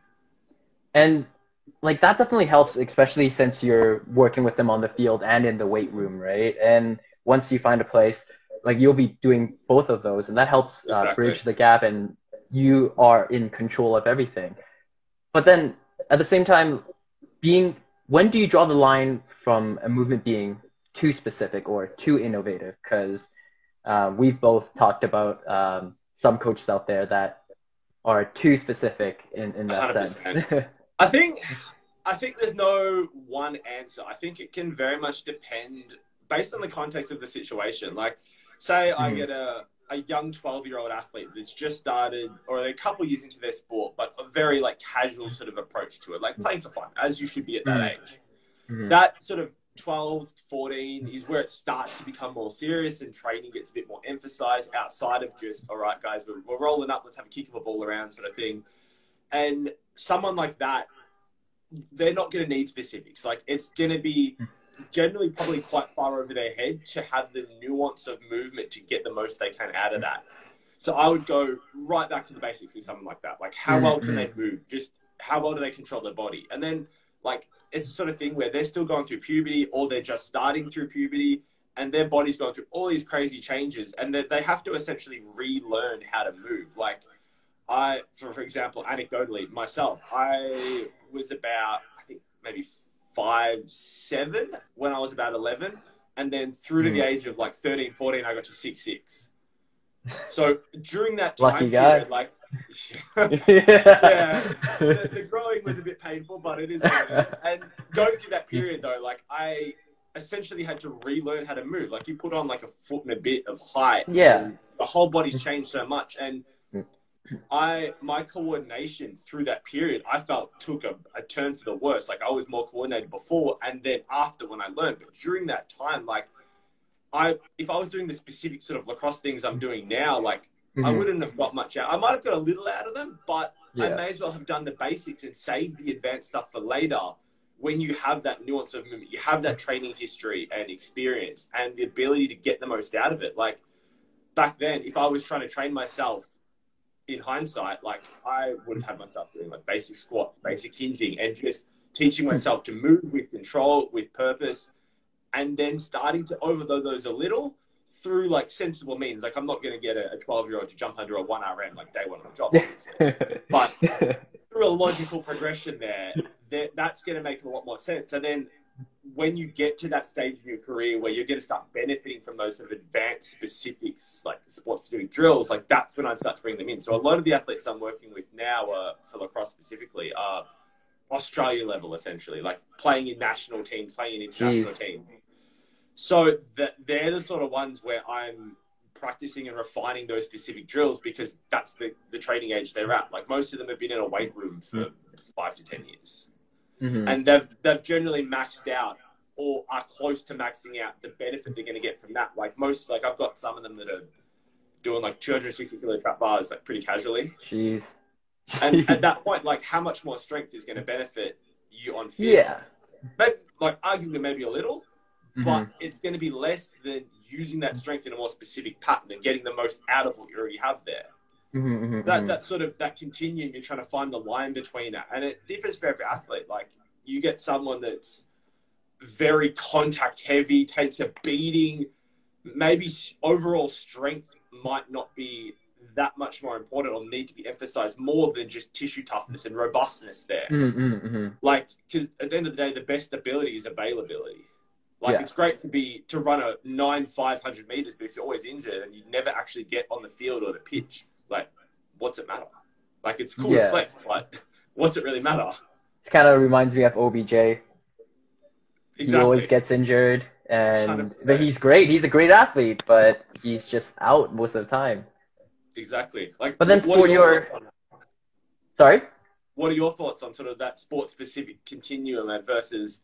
And like that definitely helps, especially since you're working with them on the field and in the weight room, right? And once you find a place, like you'll be doing both of those, and that helps Exactly. bridge the gap, and you are in control of everything. But then at the same time, being when do you draw the line from a movement being too specific or too innovative? Because we've both talked about some coaches out there that are too specific in that sense. 100%. I think there's no one answer. I think it can very much depend based on the context of the situation. Like, say I get a young 12-year-old athlete that's just started, or they're a couple years into their sport, but a very like casual sort of approach to it, like playing for fun, as you should be at that age. That sort of 12, 14 is where it starts to become more serious and training gets a bit more emphasized outside of just, all right, guys, we're rolling up, let's have a kick of a ball around sort of thing. And someone like that, they're not going to need specifics. Like, it's going to be generally probably quite far over their head to have the nuance of movement to get the most they can out of that. So I would go right back to the basics with something like that. Like, how well can they move? Just how well do they control their body? And then, like, it's the sort of thing where they're still going through puberty or they're just starting through puberty and their body's going through all these crazy changes and they have to essentially relearn how to move. Like, for example, anecdotally, myself, I was about, I think, maybe 5'7" when I was about 11. And then through to the age of like 13, 14, I got to 6'6". So during that time period, like, yeah, the growing was a bit painful, but it is what it is. And going through that period, though, like, I essentially had to relearn how to move. Like, you put on like a foot and a bit of height, and the whole body's changed so much. And my coordination through that period, I felt took a turn for the worse. Like, I was more coordinated before and then after when I learned. But during that time, like, if I was doing the specific sort of lacrosse things I'm doing now, like, I wouldn't have got much out. I might have got a little out of them, but I may as well have done the basics and saved the advanced stuff for later. When you have that nuance of movement, you have that training history and experience and the ability to get the most out of it. Like, back then, if I was trying to train myself in hindsight, like, I would have had myself doing like basic squats, basic hinging, and just teaching myself to move with control, with purpose, and then starting to overload those a little through like sensible means. Like, I'm not going to get a 12-year-old to jump under a 1RM like day one on the job, obviously. But through a logical progression that's going to make a lot more sense. And then when you get to that stage in your career where you're going to start benefiting from those sort of advanced specifics, like sport-specific drills, like, that's when I'd start to bring them in. So a lot of the athletes I'm working with now, for lacrosse specifically, are Australia level, essentially, like playing in national teams, playing in international teams. So they're the sort of ones where I'm practicing and refining those specific drills because that's the training age they're at. Like, most of them have been in a weight room for 5 to 10 years. And they've generally maxed out or are close to maxing out the benefit they're going to get from that. Like, I've got some of them that are doing like 260 kilo trap bars, like, pretty casually. Jeez. And at that point, like, how much more strength is going to benefit you on field? Yeah. But, like, arguably maybe a little, but it's going to be less than using that strength in a more specific pattern and getting the most out of what you already have there. That sort of, that continuum, you're trying to find the line between that. And it differs for every athlete. Like, you get someone that's very contact heavy, takes a beating, maybe overall strength might not be that much more important or need to be emphasized more than just tissue toughness and robustness there. Like, because at the end of the day, the best ability is availability. Like, it's great to run a 500 meters, but if you're always injured and you never actually get on the field or the pitch, like, what's it matter? Like, it's cool to flex, but what's it really matter? It kind of reminds me of OBJ. Exactly. He always gets injured, but he's great. He's a great athlete, but he's just out most of the time. Exactly. Like, but then for your... Sorry? What are your thoughts on sort of that sport-specific continuum versus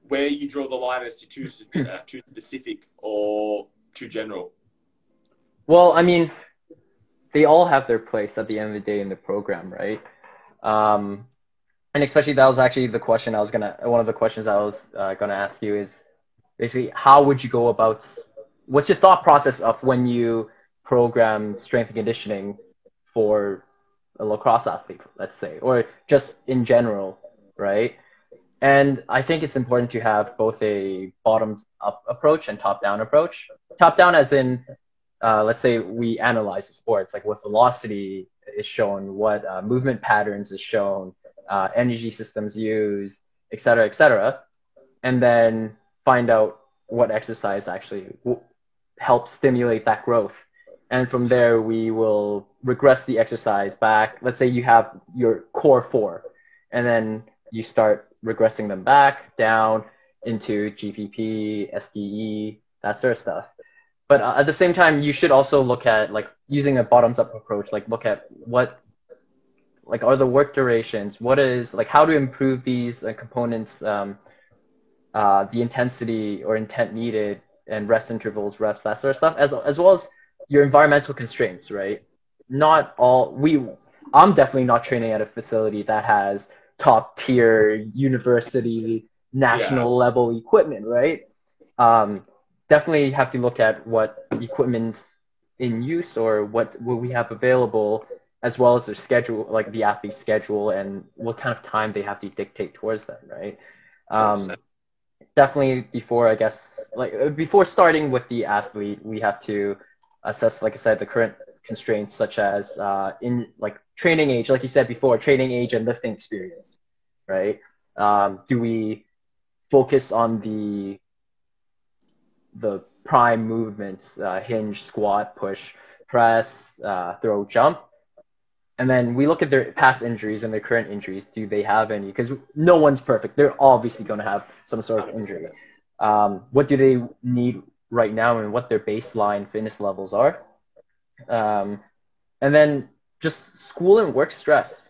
where you draw the line as to too specific or too general? Well, I mean, they all have their place at the end of the day in the program, right? And especially that was actually the question one of the questions I was gonna ask you is basically, how would you go about, what's your thought process of when you program strength and conditioning for a lacrosse athlete, let's say, or just in general? right? And I think it's important to have both a bottoms up approach and top down approach. Top down as in, let's say we analyze the sports, like what velocity is shown, what movement patterns is shown, energy systems used, et cetera, et cetera. And then find out what exercise actually helps stimulate that growth. And from there, we will regress the exercise back. Let's say you have your core four, and then you start regressing them back down into GPP, SDE, that sort of stuff. But at the same time, you should also look at like using a bottoms up approach, like look at what like are the work durations, what is like how to improve these components, the intensity or intent needed and rest intervals, reps, that sort of stuff, as well as your environmental constraints, right? Not all I'm definitely not training at a facility that has top tier university national level equipment, right? Definitely have to look at what equipment's in use or what we have available, as well as their schedule, like the athlete's schedule and what kind of time they have to dictate towards them, right? Definitely before, I guess, like before starting with the athlete, we have to assess, like I said, the current constraints such as in like training age, like you said before, training age and lifting experience, right? Do we focus on the prime movements, hinge, squat, push, press, throw, jump? And then we look at their past injuries and their current injuries. Do they have any? Because no one's perfect. They're obviously going to have some sort of injury. What do they need right now and what their baseline fitness levels are? And then just school and work stress.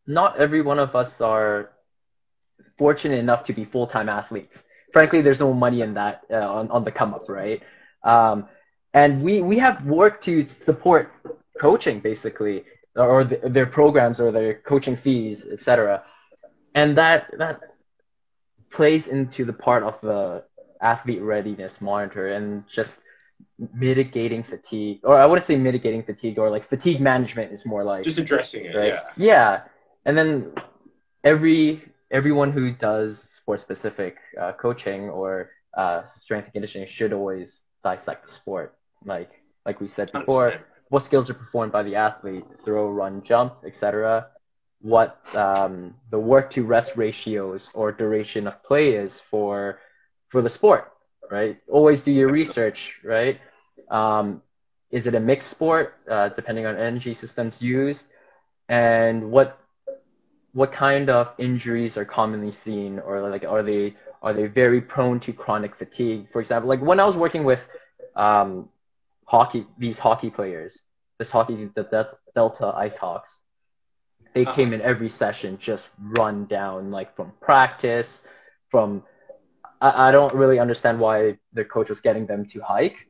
Not every one of us are fortunate enough to be full-time athletes. Frankly, there's no money in that on the come up, right? And we have work to support coaching, basically, or their programs or their coaching fees, etc. And that plays into the part of the athlete readiness monitor and just mitigating fatigue, or I wouldn't say mitigating fatigue, or like fatigue management is more like just addressing it, right? Yeah. And then everyone who does sport specific coaching or strength and conditioning should always dissect the sport, like we said before. 100%. What skills are performed by the athlete, throw, run, jump, etc. What the work to rest ratios or duration of play is for the sport, right? Always do your research, right? Is it a mixed sport, depending on energy systems used, and what kind of injuries are commonly seen, or like are they very prone to chronic fatigue? For example, like when I was working with these hockey players, the Delta Ice Hawks, they came in every session just run down, like from practice, I don't really understand why their coach was getting them to hike,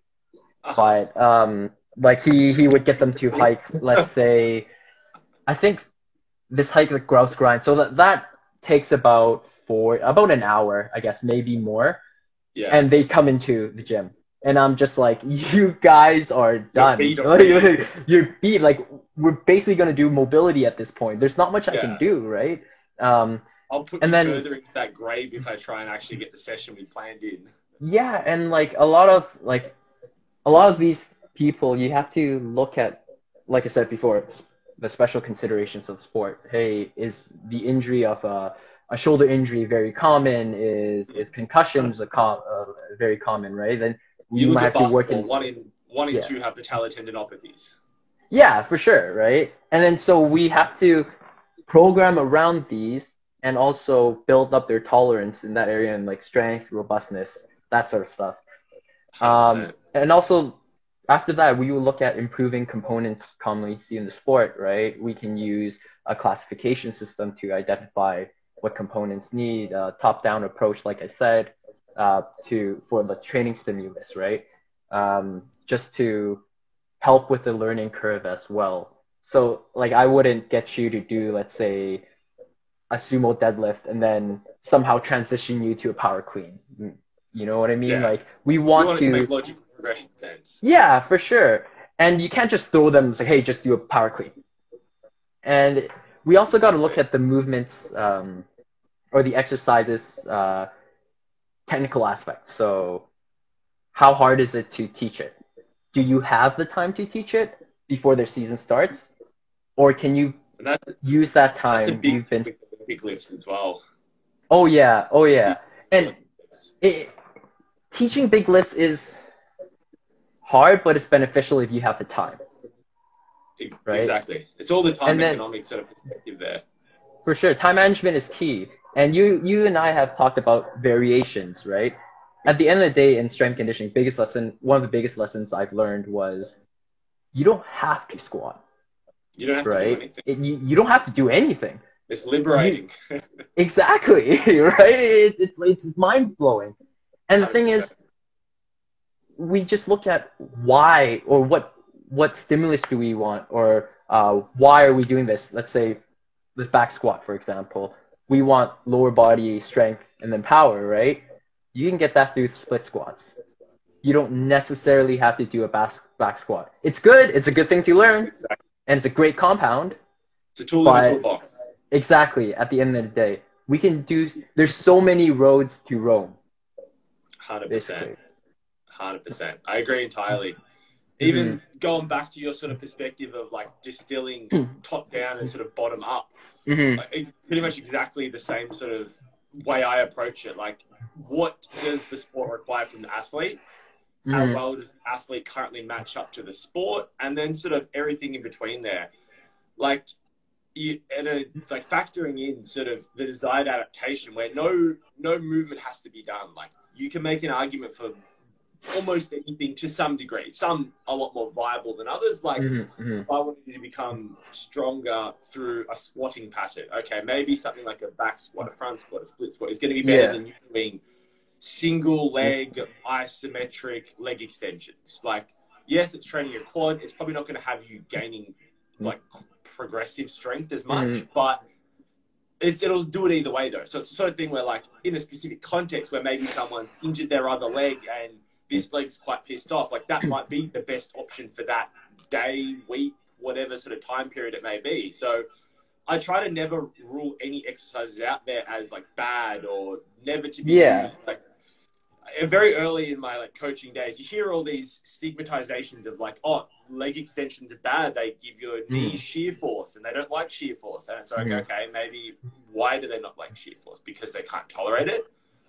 but like he would get them to hike, let's say, I think this hike, like grouse grind, so that takes about an hour, I guess, maybe more. Yeah. And they come into the gym. And I'm just like, you guys are done. You're beat. Like, we're basically going to do mobility at this point. There's not much I can do, right? I'll put you further into that grave if I try and actually get the session we planned in. Yeah, and like a lot of these people, you have to look at, like I said before, the special considerations of the sport. Hey, is the injury of a shoulder injury very common? Is concussions very common, right? Then you look at basketball, one in two have patellar tendinopathies. Yeah, for sure, right? And then so we have to program around these and also build up their tolerance in that area, and like strength, robustness, that sort of stuff. And also after that, we will look at improving components commonly seen in the sport, right? We can use a classification system to identify what components need, a top-down approach, like I said, for the training stimulus, right? Just to help with the learning curve as well. So like I wouldn't get you to do, let's say, a sumo deadlift and then somehow transition you to a power clean. You know what I mean? Yeah. Like we want to make logical progression sense. Yeah, for sure. And you can't just throw them and say, hey, just do a power clean. And we also got to look at the movements or the exercises technical aspect. So how hard is it to teach it? Do you have the time to teach it before their season starts? Or can you And use that that's a time big you've been... with Olympic lifts as well. Oh, yeah. Oh, yeah. Big And Olympic lifts. teaching big lifts is hard, but it's beneficial if you have the time, right? Exactly. It's all the time And then, economic sort of perspective there. for sure, time management is key. And you and I have talked about variations, right? At the end of the day, in strength conditioning, one of the biggest lessons I've learned was you don't have to squat, You don't have to do right? anything. You don't have to do anything. It's liberating. Exactly, right? It's mind blowing. And the thing 100%. is, we just look at why or what stimulus do we want, or why are we doing this? Let's say the back squat, for example. We want lower body strength and then power, right? You can get that through split squats. You don't necessarily have to do a back squat. It's good. It's a good thing to learn. Exactly. And it's a great compound. It's a tool in the toolbox. Exactly. At the end of the day, there's so many roads to Rome. 100%. 100%. I agree entirely. Even going back to your sort of perspective of like distilling top down and sort of bottom up, like, pretty much exactly the same sort of way I approach it. Like, what does the sport require from the athlete? How well does the athlete currently match up to the sport? And then sort of everything in between there. Like, like factoring in sort of the desired adaptation where no movement has to be done. Like, you can make an argument for almost anything to some degree. Some a lot more viable than others. Like, if I wanted you to become stronger through a squatting pattern, okay, maybe something like a back squat, a front squat, a split squat is going to be better than you doing single leg isometric leg extensions. Like, yes, it's training your quad. It's probably not going to have you gaining like progressive strength as much, but it'll do it either way though. So it's the sort of thing where, like, in a specific context where maybe someone injured their other leg and this leg's quite pissed off, like that might be the best option for that day, week, whatever sort of time period it may be. So I try to never rule any exercises out there as like bad or never to be used. Like, very early in my like coaching days, you hear all these stigmatizations of like, oh, leg extensions are bad. They give your knees shear force and they don't like shear force. And it's like, okay, maybe why do they not like shear force? Because they can't tolerate it.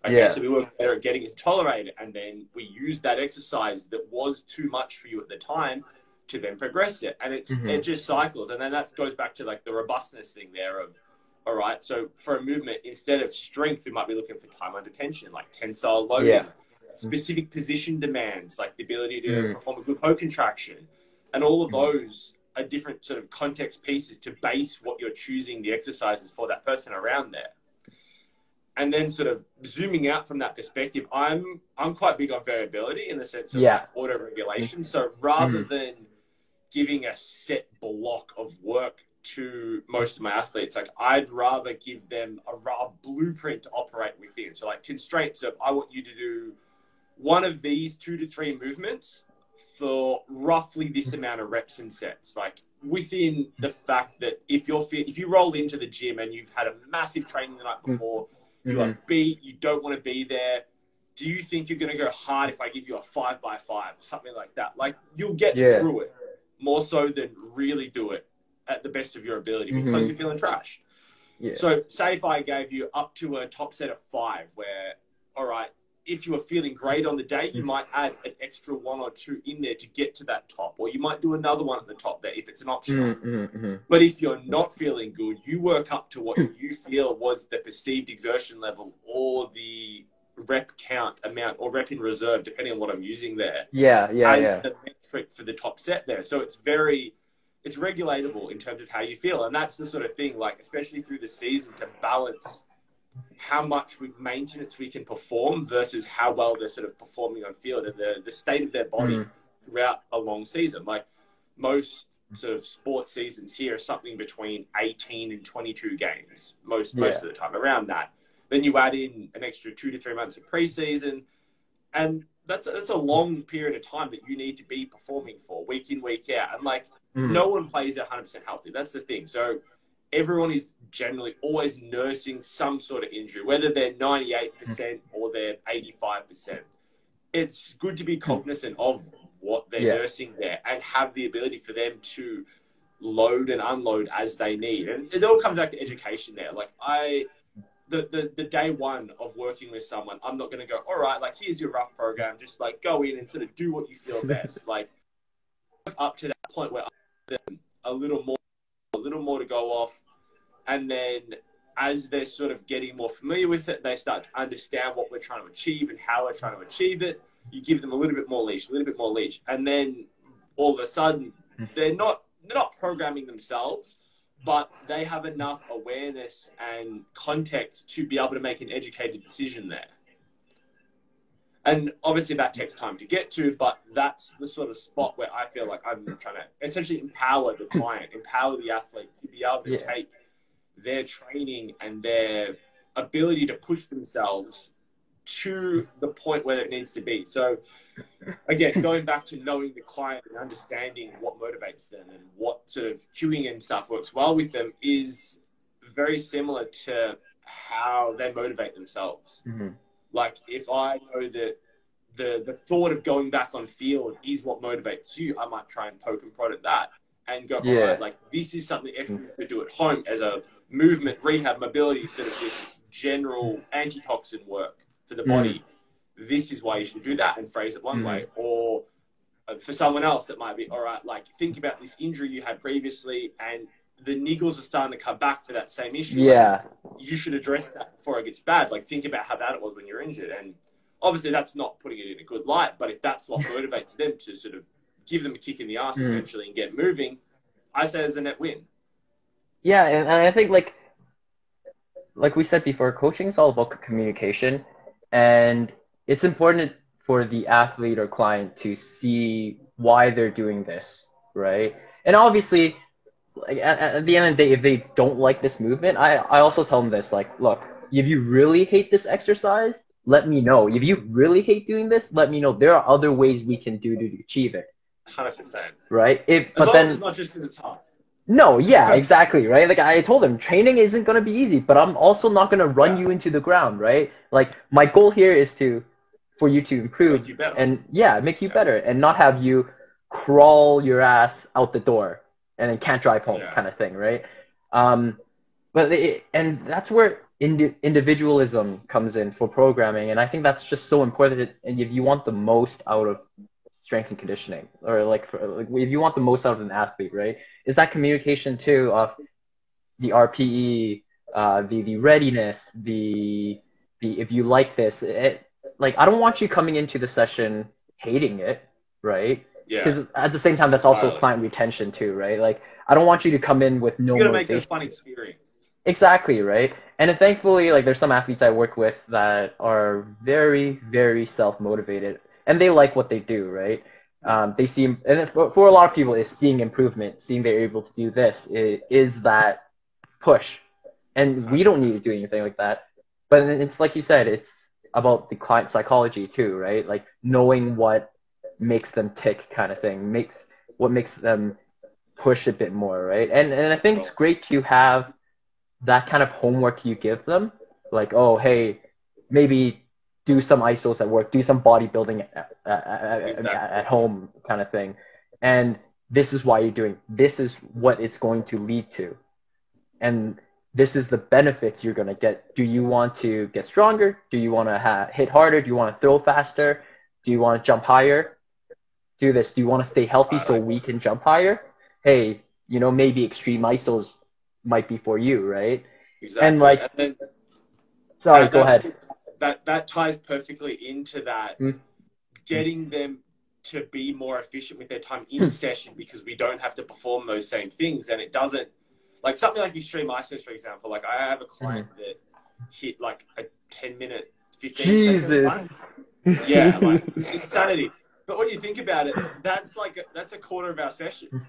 Okay, so we work better at getting it to tolerate it, and then we use that exercise that was too much for you at the time to then progress it. And it just cycles. And then that goes back to like the robustness thing there of, all right, so for a movement, instead of strength, we might be looking for time under tension, like tensile loading, specific position demands, like the ability to perform a good hoe contraction. And all of those are different sort of context pieces to base what you're choosing the exercises for that person around there. And then sort of zooming out from that perspective, I'm quite big on variability in the sense of like auto-regulation. So rather than giving a set block of work to most of my athletes, like I'd rather give them a blueprint to operate within. So like constraints of, I want you to do one of these 2 to 3 movements for roughly this amount of reps and sets. Like within the fact that if you roll into the gym and you've had a massive training the night before, you are beat, you don't want to be there. Do you think you're going to go hard if I give you a 5x5 or something like that? Like, you'll get through it more so than really do it at the best of your ability because you're feeling trash. So say if I gave you up to a top set of 5 where, all right, if you were feeling great on the day, you might add an extra 1 or 2 in there to get to that top, or you might do another one at the top there if it's an option. But if you're not feeling good, you work up to what you feel was the perceived exertion level or the rep count amount or rep in reserve, depending on what I'm using there. As the metric for the top set there. So it's regulatable in terms of how you feel. And that's the sort of thing, like, especially through the season, to balance how much maintenance we can perform versus how well they're sort of performing on field and the state of their body throughout a long season. Like most sort of sports seasons here are something between 18 and 22 games most of the time, around that. Then you add in an extra 2 to 3 months of preseason, and that's a long period of time that you need to be performing for week in, week out. And like no one plays 100% healthy. That's the thing. So everyone is generally always nursing some sort of injury, whether they're 98% or they're 85%. It's good to be cognizant of what they're nursing there and have the ability for them to load and unload as they need. And it all comes back to education there. Like the day one of working with someone, I'm not going to go, all right, like here's your rough program. Just like go in and sort of do what you feel best. Like up to that point where I give them a little more to go off. And then as they're sort of getting more familiar with it, they start to understand what we're trying to achieve and how we're trying to achieve it. You give them a little bit more leash. And then all of a sudden, they're not programming themselves, but they have enough awareness and context to be able to make an educated decision there. And obviously that takes time to get to, but that's the sort of spot where I feel like I'm trying to essentially empower the client, empower the athlete to be able to take their training and their ability to push themselves to the point where it needs to be. So again, going back to knowing the client and understanding what motivates them and what sort of cueing and stuff works well with them is very similar to how they motivate themselves. Like if I know that the thought of going back on field is what motivates you, I might try and poke and prod at that and go, all right, like this is something excellent to do at home as a movement, rehab, mobility, sort of just general antitoxin work for the body. This is why you should do that, and phrase it one way. Or for someone else, it might be, all right, like think about this injury you had previously and the niggles are starting to come back for that same issue. Like, you should address that before it gets bad. Like think about how bad it was when you're injured. And obviously that's not putting it in a good light, but if that's what motivates them to sort of give them a kick in the ass essentially and get moving, I say it's a net win. Yeah, and I think like we said before, coaching is all about communication, and it's important for the athlete or client to see why they're doing this, right? And obviously, like at the end of the day, if they don't like this movement, I also tell them this, like, look, if you really hate this exercise, let me know. If you really hate doing this, let me know. There are other ways we can do to achieve it. 100%. Right? As long as it's not just because it's hard. No, yeah, exactly, right? Like I told him, training isn't going to be easy, but I'm also not going to run you into the ground, right? Like my goal here is for you to improve make you better. And make you better and not have you crawl your ass out the door and then can't drive home kind of thing, right? And that's where individualism comes in for programming, and I think that's just so important. And if you want the most out of strength and conditioning, or like if you want the most out of an athlete, right, is that communication too of the RPE, the readiness, the if you like this, like I don't want you coming into the session hating it, right? Yeah. Because at the same time, that's also client retention too, right? Like I don't want you to come in with no. You gotta make it a fun experience. Exactly, right? And then thankfully, like there's some athletes I work with that are very, very self-motivated, and they like what they do, right? They see, and for a lot of people, is seeing improvement, seeing they're able to do this is that push, and we don't need to do anything like that. But it's like you said, it's about the client psychology too, right? Like knowing what makes them tick, kind of thing, what makes them push a bit more, right? And I think it's great to have that kind of homework you give them, like, oh, hey, maybe do some isos at work, do some bodybuilding at home, kind of thing. And this is why you're doing. This is what it's going to lead to, and this is the benefits you're going to get. Do you want to get stronger? Do you want to hit harder? Do you want to throw faster? Do you want to jump higher? Do this. Do you want to stay healthy so we can jump higher? Hey, maybe extreme isos might be for you, right? Exactly. And like, and sorry, go ahead. That ties perfectly into that, getting them to be more efficient with their time in session, because we don't have to perform those same things, and it doesn't, like something like extreme isos, for example. Like I have a client that hit like a 10-minute, 15-second run. Yeah, like insanity. But when you think about it, that's a quarter of our session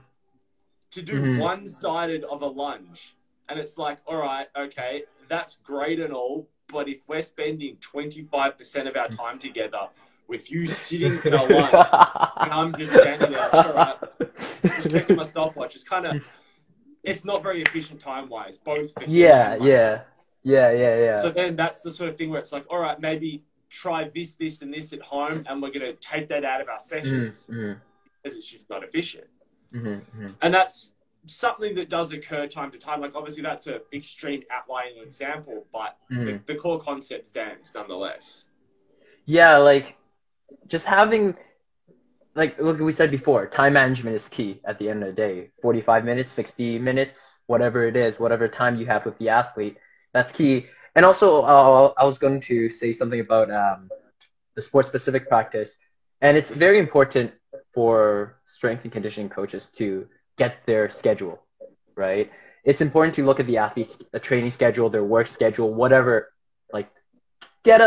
to do one-sided of a lunge. And it's like, all right, okay, that's great and all, but if we're spending 25% of our time together with you sitting in a lunge and I'm just standing there, all right, just checking my stopwatch, it's not very efficient time-wise, both for him Yeah, and myself. yeah. So then that's the sort of thing where it's like, all right, maybe try this, this, and this at home, and we're going to take that out of our sessions because it's just not efficient. And that's something that does occur time to time. Like, obviously, that's an extreme outlying example, but the core concept stands nonetheless. Yeah, like, just having, like we said before, time management is key at the end of the day. 45 minutes, 60 minutes, whatever it is, whatever time you have with the athlete, that's key. And also, I was going to say something about the sport-specific practice. And it's very important for strength and conditioning coaches to get their schedule, right? It's important to look at the athlete's training schedule, their work schedule, whatever, like get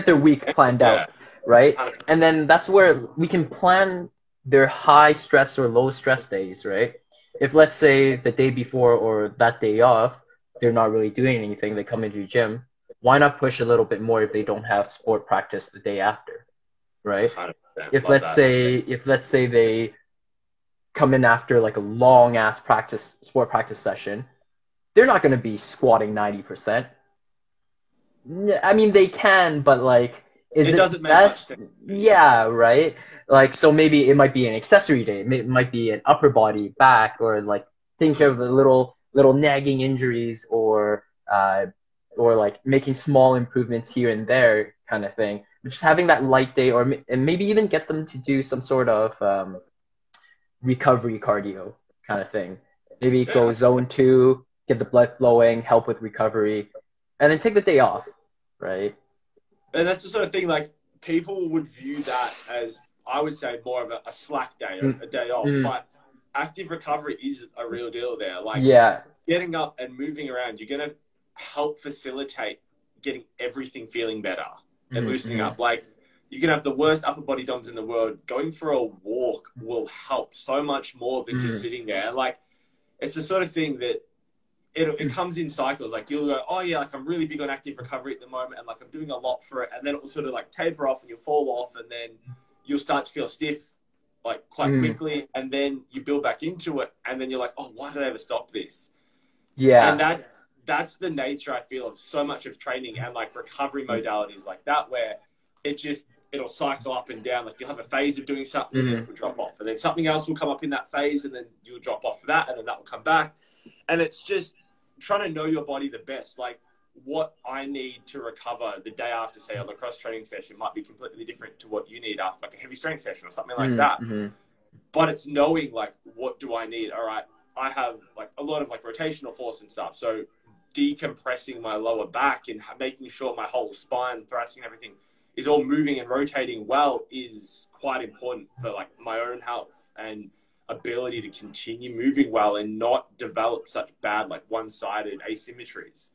their week planned out, right? And then that's where we can plan their high stress or low stress days, right? If let's say the day before or that day off, they're not really doing anything, they come into the gym, why not push a little bit more if they don't have sport practice the day after, right? If let's say they come in after like a long ass sport practice session, they're not going to be squatting 90%. I mean, they can, but like, it doesn't make much sense. Yeah, right. Like, so maybe it might be an accessory day. It might be an upper body, back, or like taking care of the little nagging injuries, or like making small improvements here and there, kind of thing. Just having that light day, and maybe even get them to do some sort of recovery cardio kind of thing. Maybe go zone 2, get the blood flowing, help with recovery, and then take the day off, right? And that's the sort of thing, like, people would view that as, I would say, more of a slack day, or a day off. But active recovery is a real deal there. Like, getting up and moving around, you're going to help facilitate getting everything feeling better and loosening up. Like, you can have the worst upper body DOMs in the world. Going for a walk will help so much more than just sitting there. And, like, it's the sort of thing that it comes in cycles. Like, you'll go, oh yeah, like, I'm really big on active recovery at the moment, and like, I'm doing a lot for it. And then it will sort of like taper off and you'll fall off, and then you'll start to feel stiff like quite quickly. And then you build back into it. And then you're like, oh, why did I ever stop this? Yeah. And that's the nature, I feel, of so much of training and like recovery modalities like that, where it'll cycle up and down. Like, you'll have a phase of doing something and then it will drop off. And then something else will come up in that phase, and then you'll drop off for that, and then that will come back. And it's just trying to know your body the best. Like, what I need to recover the day after, say, a lacrosse training session might be completely different to what you need after like a heavy strength session or something like that. But it's knowing, like, what do I need? All right, I have like a lot of like rotational force and stuff. So decompressing my lower back and making sure my whole spine, thoracic and everything is all moving and rotating well is quite important for like my own health and ability to continue moving well and not develop such bad, like, one-sided asymmetries.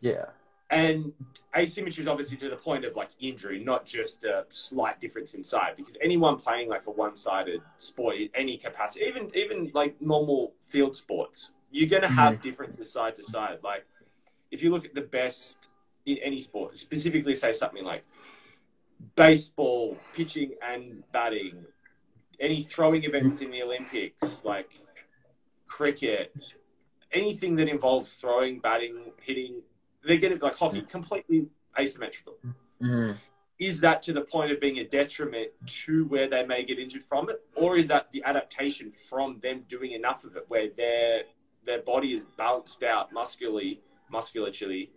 Yeah. And asymmetry is obviously to the point of like injury, not just a slight difference in size, because anyone playing like a one-sided sport in any capacity, even like normal field sports, you're going to have differences side to side. Like, if you look at the best in any sport, specifically say something like baseball, pitching and batting, any throwing events in the Olympics, like cricket, anything that involves throwing, batting, hitting, they're going to, like hockey, completely asymmetrical. Is that to the point of being a detriment to where they may get injured from it? Or is that the adaptation from them doing enough of it where their body is balanced out musculaturally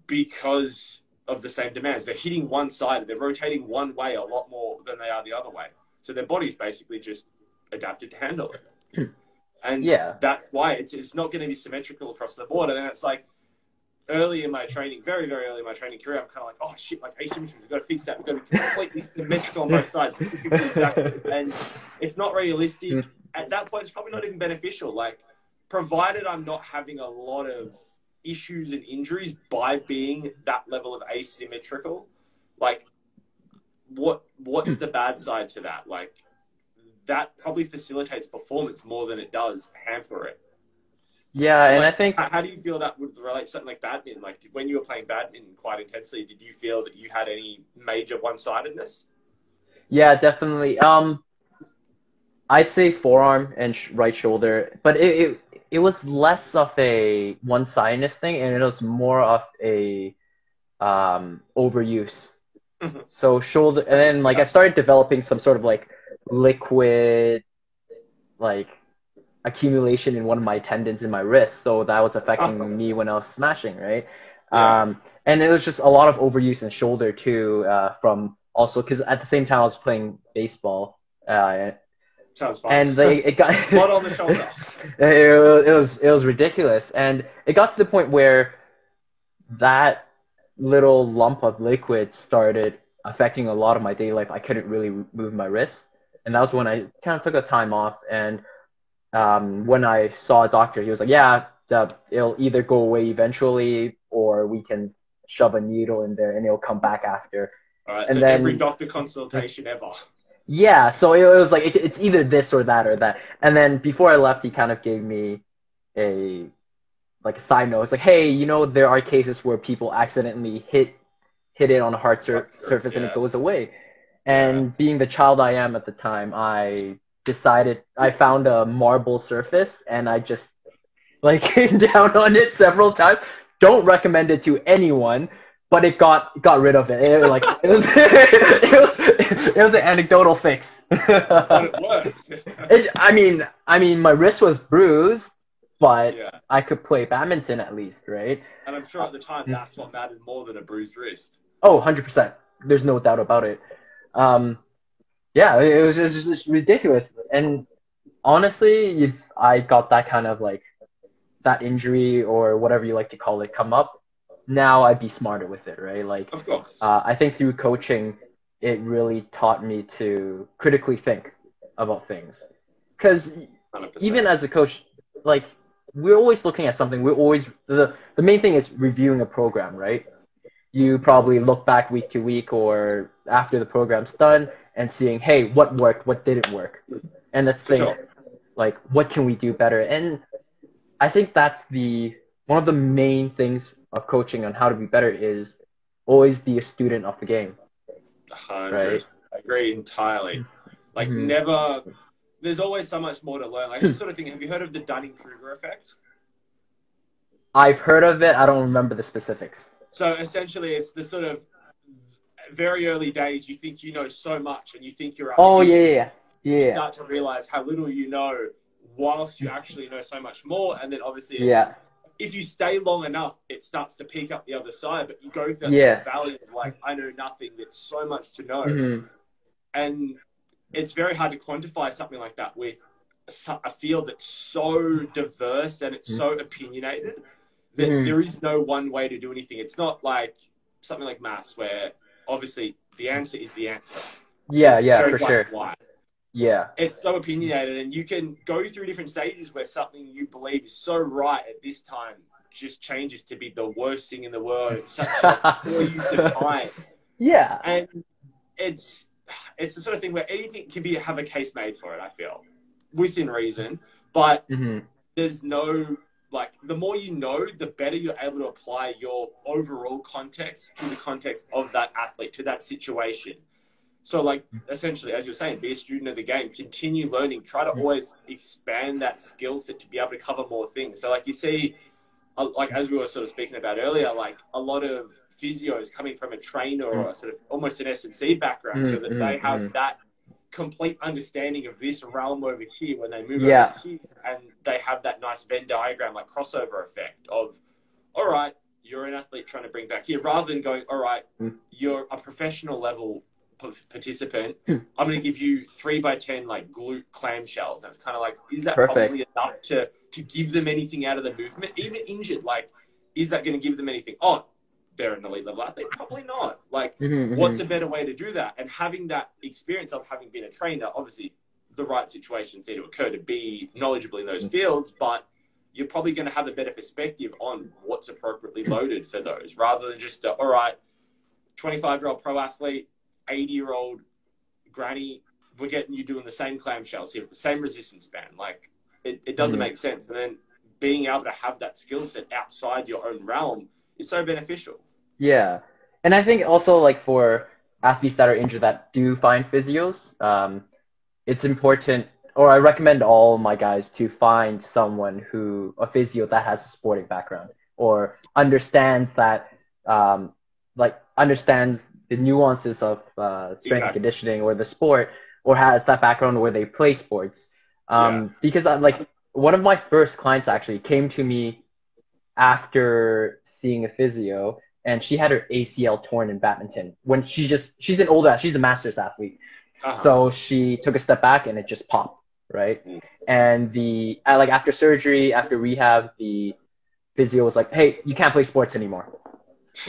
because of the same demands? They're hitting one side, they're rotating one way a lot more than they are the other way. So their body's basically just adapted to handle it. And that's why it's not going to be symmetrical across the board. And then it's like, early in my training, very, very early in my training career, I'm kind of like, oh shit, like asymmetry, we've got to fix that. We've got to be completely symmetrical on both sides. And it's not realistic. At that point, it's probably not even beneficial. Like, provided I'm not having a lot of issues and injuries by being that level of asymmetrical, like, what's the bad side to that? Like, that probably facilitates performance more than it does hamper it. Yeah, and like, I think... How do you feel that would relate to something like badminton? Like, when you were playing badminton quite intensely, did you feel that you had any major one-sidedness? Yeah, definitely. I'd say forearm and right shoulder, but it it was less of a one-sidedness thing, and it was more of a overuse. So shoulder, and then like I started developing some sort of like liquid like accumulation in one of my tendons in my wrist, so that was affecting me when I was smashing, right? And it was just a lot of overuse in shoulder too, from also because at the same time I was playing baseball. Sounds fun. And it got blood on the shoulder. It was ridiculous, and it got to the point where that little lump of liquid started affecting a lot of my daily life. I couldn't really move my wrist, and that was when I kind of took a time off. And when I saw a doctor, he was like, "Yeah, it'll either go away eventually, or we can shove a needle in there and it'll come back after." All right, and so then, every doctor consultation ever. Yeah, so it was like it's either this or that or that. And then before I left, he kind of gave me a side note. It's like, hey, you know, there are cases where people accidentally hit it on a hard surface and it goes away. And being the child I am at the time, I found a marble surface and I just like came down on it several times. Don't recommend it to anyone, but it got rid of it. It was an anecdotal fix. But it worked. I mean, my wrist was bruised, but I could play badminton at least, right? And I'm sure at the time that's what mattered more than a bruised wrist. Oh, 100%. There's no doubt about it. Yeah, it was just ridiculous. And honestly, if I got that kind of like that injury or whatever you like to call it come up, now I'd be smarter with it, right? Like, of course. I think through coaching, it really taught me to critically think about things. Because even as a coach, like, we're always looking at something. We're always the main thing is reviewing a program, right? You probably look back week to week or after the program's done and seeing, hey, what worked, what didn't work, and that's the thing, like, what can we do better? And I think that's one of the main things of coaching on how to be better is always be a student of the game. 100. Right? I agree entirely. Like, never. There's always so much more to learn. Like, this sort of thing. Have you heard of the Dunning-Kruger effect? I've heard of it. I don't remember the specifics. So essentially, it's the sort of very early days. You think you know so much, and you think you're. Yeah. You start to realize how little you know, whilst you actually know so much more. And then obviously, if you stay long enough, it starts to peak up the other side. But you go through that sort of valley of like, I know nothing. There's so much to know, and it's very hard to quantify something like that with a field that's so diverse and it's so opinionated that there is no one way to do anything. It's not like something like maths where obviously the answer is the answer. Yeah, for sure. Yeah. It's so opinionated, and you can go through different stages where something you believe is so right at this time just changes to be the worst thing in the world. It's such a poor use of time. Yeah. And it's the sort of thing where anything can have a case made for it, I feel, within reason. But there's no, like, the more you know, the better you're able to apply your overall context to the context of that athlete, to that situation. So, like, essentially, as you're saying, be a student of the game, continue learning, try to always expand that skill set to be able to cover more things. So, like, you see, like, as we were sort of speaking about earlier, like, a lot of physios coming from a trainer or a sort of almost an S&C background so that they have that complete understanding of this realm over here when they move over here, and they have that nice Venn diagram, like, crossover effect of, all right, you're an athlete trying to bring back here, rather than going, all right, you're a professional level participant, I'm going to give you 3x10 like glute clamshells, and it's kind of like, is that probably enough to give them anything out of the movement, even injured? Like, is that going to give them anything? Oh, they're an elite level athlete, probably not. Like, what's a better way to do that? And having that experience of having been a trainer, obviously the right situations need to occur to be knowledgeable in those fields, but you're probably going to have a better perspective on what's appropriately loaded for those, rather than just all right, 25-year-old pro athlete, 80-year-old granny, we're getting you doing the same clamshells here, the same resistance band. Like, it doesn't make sense. And then being able to have that skill set outside your own realm is so beneficial. Yeah. And I think also, like, for athletes that are injured that do find physios, it's important or I recommend all my guys to find someone a physio that has a sporting background or understands that, understands the nuances of strength and Exactly. conditioning or the sport, or has that background where they play sports. Yeah. Because one of my first clients actually came to me after seeing a physio, and she had her ACL torn in badminton when she's an older, she's a master's athlete. Uh-huh. So she took a step back and it just popped, right? Mm. And after surgery, after rehab, the physio was like, "Hey, you can't play sports anymore,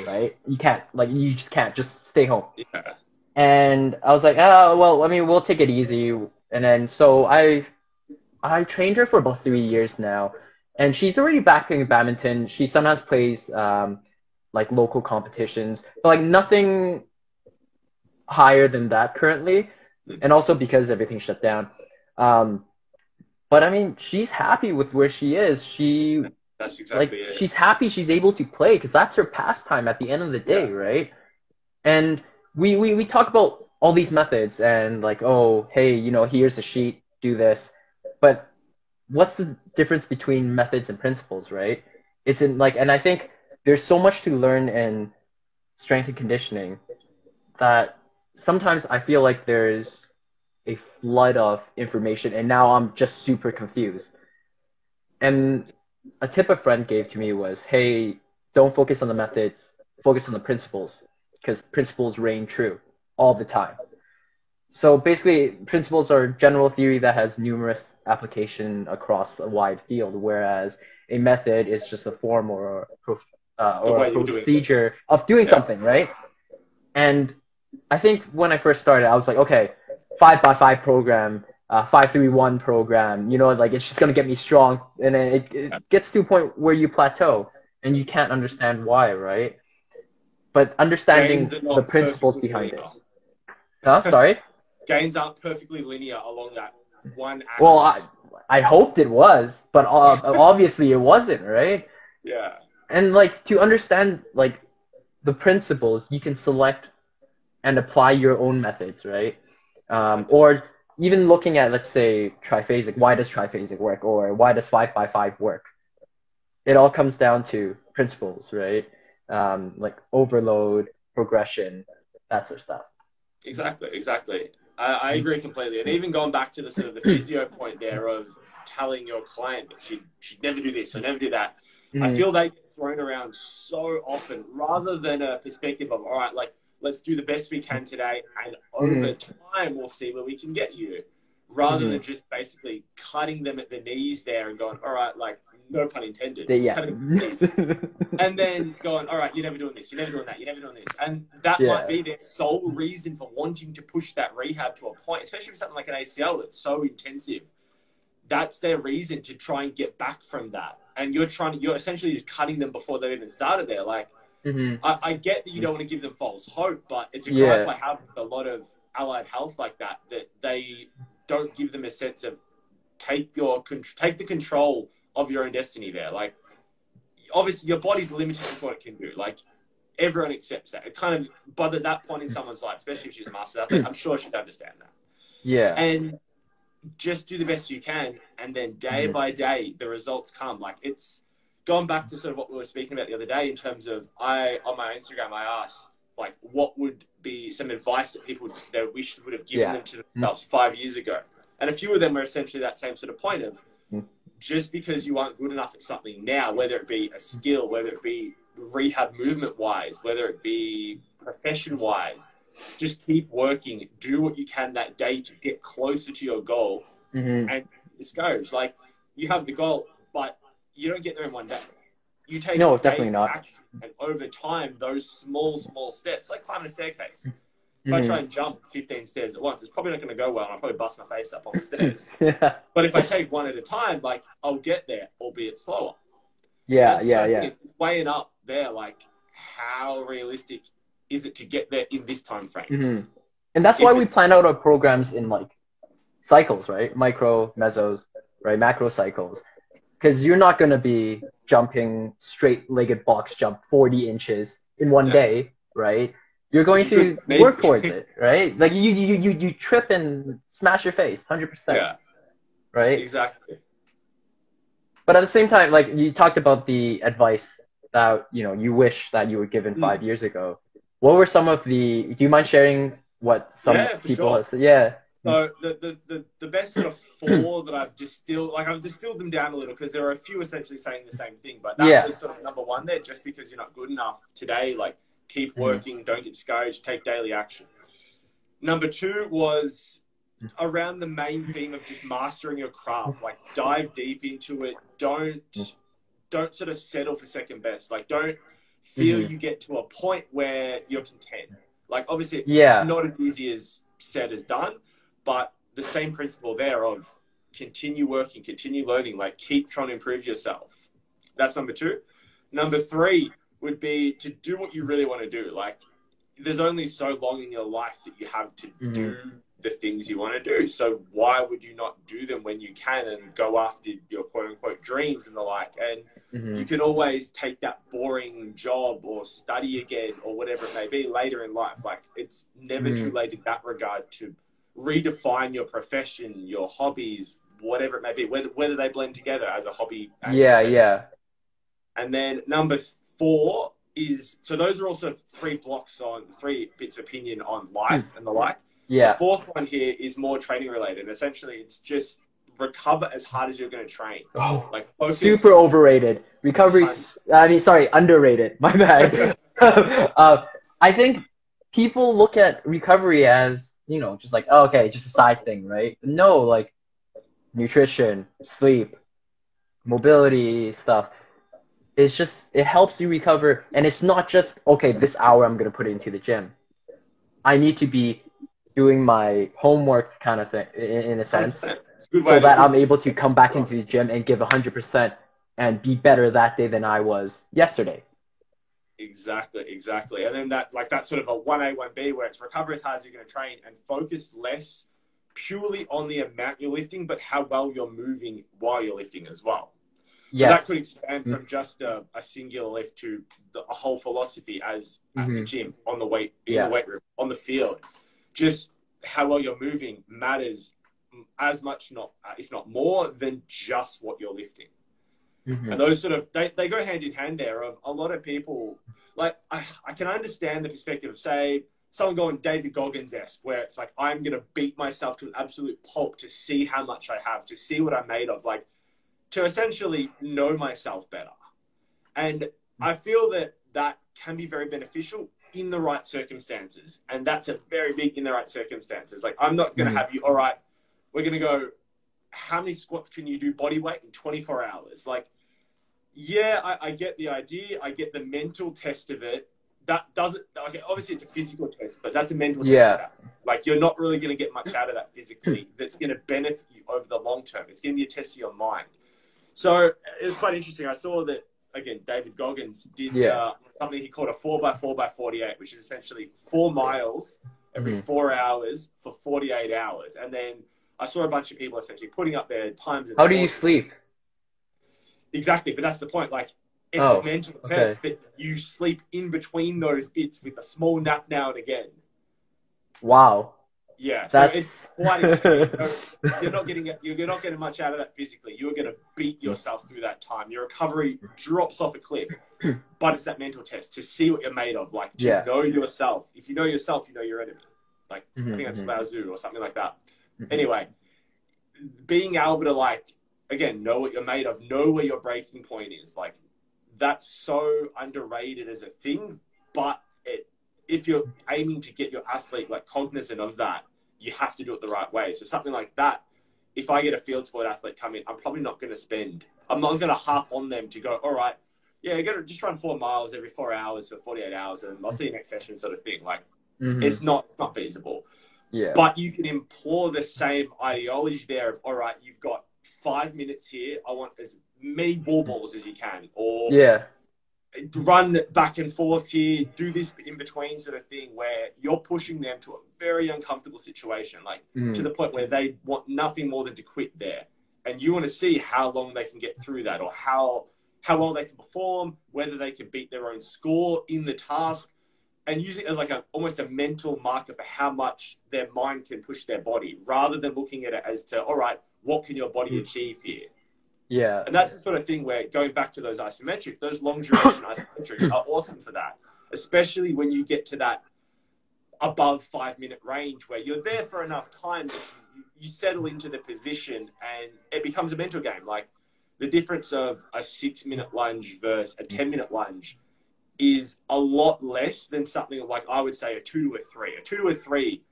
right? You can't, you just can't, just stay home." Yeah. And I was like, "Oh, well, I mean, we'll take it easy." And then so I trained her for about 3 years now, and she's already back in badminton. She sometimes plays local competitions, but nothing higher than that currently, and also because everything shut down. But I mean, she's happy with where she is. That's exactly it. She's happy she's able to play because that's her pastime at the end of the day, Yeah. right? And we talk about all these methods and oh, hey, here's a sheet, do this. But what's the difference between methods and principles, right? It's in and I think there's so much to learn in strength and conditioning that sometimes I feel like there's a flood of information and now I'm just super confused. And a tip a friend gave to me was, hey, don't focus on the methods, focus on the principles, because principles reign true all the time. So basically, principles are general theory that has numerous application across a wide field, whereas a method is just a form or The a way you're doing it. procedure of doing something, right? And I think when I first started, I was like, okay, 5x5 program, 5-3-1 program, it's just gonna get me strong, and then it gets to a point where you plateau and you can't understand why, right? But understanding Gains are the not principles perfectly behind linear. it. Huh? Sorry? Gains aren't perfectly linear along that one Well, axis. I hoped it was, but obviously it wasn't, right? Yeah. And to understand the principles, you can select and apply your own methods, right? 100%. Or even looking at, let's say, triphasic. Why does triphasic work, or why does 5x5 work? It all comes down to principles, right? Overload, progression, that sort of stuff. Exactly. I agree completely. And even going back to the sort of the physio point there of telling your client that she'd never do this or never do that, I feel they get thrown around so often rather than a perspective of, all right, let's do the best we can today and over time we'll see where we can get you. Rather than just basically cutting them at the knees there and going, all right, no pun intended, Yeah. cutting them at the knees. And then going, all right, you're never doing this, you're never doing that, you're never doing this. And that might be their sole reason for wanting to push that rehab to a point, especially with something like an ACL that's so intensive. That's their reason to try and get back from that. And you're essentially just cutting them before they've even started there. I get that you don't want to give them false hope, but it's a gripe I have with a lot of allied health like that they don't give them a sense of take the control of your own destiny there. Obviously your body's limited with what it can do. Everyone accepts that. It kind of, but at that point in someone's life, especially if she's a master athlete, I'm sure she'd understand that. Yeah. And just do the best you can, and then day by day the results come. It's going back to sort of what we were speaking about the other day in terms of on my Instagram I asked what would be some advice that people they wish would have given them to themselves 5 years ago, and a few of them were essentially that same sort of point of just because you aren't good enough at something now, whether it be a skill, whether it be rehab movement wise, whether it be profession wise, just keep working, do what you can that day to get closer to your goal and discouraged. You have the goal, but you don't get there in one day. You take definitely not. action, and over time, those small steps, like climbing a staircase. If I try and jump 15 stairs at once, it's probably not going to go well, and I'll probably bust my face up on the stairs. But if I take one at a time, I'll get there, albeit slower. It's weighing up there, how realistic is it to get there in this time frame? And that's why we plan out our programs in cycles, right? Micro, mesos, right? Macro cycles. Because you're not going to be jumping straight-legged box jump 40 inches in one day, right? You're going to work towards it, right? You trip and smash your face, 100%. Yeah. right? Exactly. But at the same time, like you talked about the advice that you wish that you were given Mm. 5 years ago. What were some of the? Do you mind sharing what some Yeah, for people sure. have said? Yeah. So the best sort of four that I've distilled, like I've distilled them down a little because there are a few essentially saying the same thing, but that Yeah. was sort of number one there. Just because you're not good enough today, like keep Hmm. working, don't get discouraged, take daily action. Number two was around the main theme of just mastering your craft. Like dive deep into it. Don't sort of settle for second best. Like don't feel Hmm. you get to a point where you're content. Like obviously Yeah. not as easy as said as done, but the same principle there of continue working, continue learning, like keep trying to improve yourself. That's number two. Number three would be to do what you really want to do. Like there's only so long in your life that you have to Hmm. do the things you want to do. So why would you not do them when you can and go after your quote unquote dreams and the like? And Hmm. you can always take that boring job or study again or whatever it may be later in life. Like it's never Hmm. too late in that regard to redefine your profession, your hobbies, whatever it may be, whether they blend together as a hobby and Yeah. profession. Yeah. And then number four is, so those are also three bits of opinion on life and the like. The Yeah. fourth one here is more training related. Essentially, it's just recover as hard as you're going to train. Oh, Like focus. super overrated. Recovery. I mean, sorry, underrated. My bad. I think people look at recovery as just like, oh, okay, just a side thing, right? No, like nutrition, sleep, mobility stuff. It helps you recover, and it's not just okay. This hour I'm gonna put it into the gym. I need to be doing my homework kind of thing in a sense, 100%. It's a good way so to that do I'm it. able to come back into the gym and give 100% and be better that day than I was yesterday. Exactly. And then that sort of a 1A, 1B where it's recover as hard as you're going to train and focus less purely on the amount you're lifting, but how well you're moving while you're lifting as well. So that Yes. could expand from just a singular lift to a whole philosophy as at the gym, in the weight room, on the field. Just how well you're moving matters as much, if not more, than just what you're lifting. And those sort of, they go hand in hand there of a lot of people, like, I can understand the perspective of, say, someone going David Goggins-esque, where it's like, I'm going to beat myself to an absolute pulp to see how much I have, to see what I'm made of, like, to essentially know myself better. And I feel that can be very beneficial in the right circumstances. And that's a very big in the right circumstances. Like, I'm not going to have you, all right, we're going to go, how many squats can you do body weight in 24 hours? Like, yeah, I get the idea. I get the mental test of it. That doesn't, okay, obviously it's a physical test, but that's a mental test of that. Like, you're not really going to get much out of that physically that's going to benefit you over the long term. It's going to be a test of your mind. So it was quite interesting. I saw that, again, David Goggins did something he called a 4x4x48, which is essentially 4 miles every 4 hours for 48 hours. And then I saw a bunch of people essentially putting up their times. How do you sleep? Exactly, but that's the point. Like, it's a mental test that you sleep in between those bits with a small nap now and again. Wow. Yeah, so it's quite extreme. So you're not getting much out of that physically. You're going to beat yourself through that time. Your recovery drops off a cliff, but it's that mental test to see what you're made of, like to know yourself. If you know yourself, you know your enemy. Like I think that's Lao Tzu or something like that. Anyway, being able to like again know what you're made of, know where your breaking point is, like that's so underrated as a thing, but if you're aiming to get your athlete like cognizant of that, you have to do it the right way. So something like that, if I get a field sport athlete come in, I'm probably not going to I'm not going to harp on them to go, all right, yeah, you got to just run 4 miles every 4 hours for 48 hours and I'll see you next session sort of thing. Like it's not feasible. Yeah. But you can implore the same ideology there of, all right, you've got 5 minutes here. I want as many wall balls as you can, or run back and forth here, do this in between sort of thing where you're pushing them to a very uncomfortable situation, like to the point where they want nothing more than to quit there. And you want to see how long they can get through that or how well they can perform, whether they can beat their own score in the task, and use it as like almost a mental marker for how much their mind can push their body, rather than looking at it as to, all right, what can your body achieve here? Yeah. And that's the sort of thing where, going back to those isometrics, those long duration isometrics are awesome for that, especially when you get to that above 5 minute range where you're there for enough time that you settle into the position and it becomes a mental game. Like the difference of a 6 minute lunge versus a 10-minute lunge is a lot less than something like, I would say, a 2 to a 3. A 2 to a 3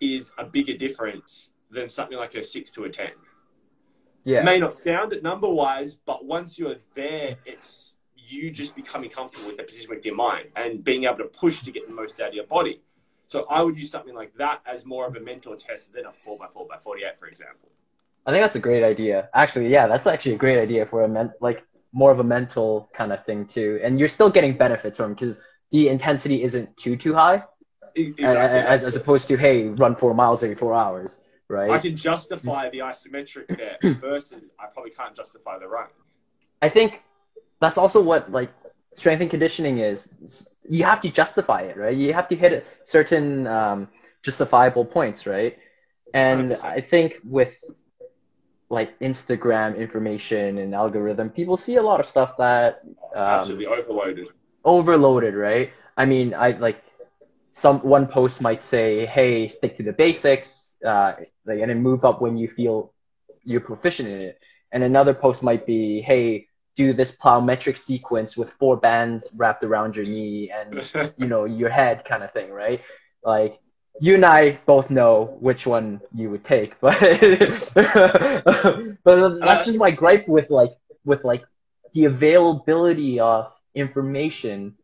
is a bigger difference than something like a 6 to a 10. Yeah. It may not sound it number wise, but once you're there, it's you just becoming comfortable with the position with your mind and being able to push to get the most out of your body. So I would use something like that as more of a mental test than a 4x4x48, for example. I think that's a great idea. Actually, yeah, that's actually a great idea for like more of a mental kind of thing too. And you're still getting benefits from because the intensity isn't too high, Exactly. as opposed to, hey, run 4 miles every 4 hours, right? I can justify the isometric there versus I probably can't justify the run. I think that's also what like strength and conditioning is. You have to justify it, right? You have to hit certain justifiable points, right? And 100%. I think with like Instagram information and algorithm, people see a lot of stuff that Absolutely overloaded, right? I mean, one post might say, "Hey, stick to the basics," like, and then move up when you feel you're proficient in it. And another post might be, "Hey, do this plyometric sequence with 4 bands wrapped around your knee and your head," kind of thing, right? Like you and I both know which one you would take, but but that's just my gripe with the availability of information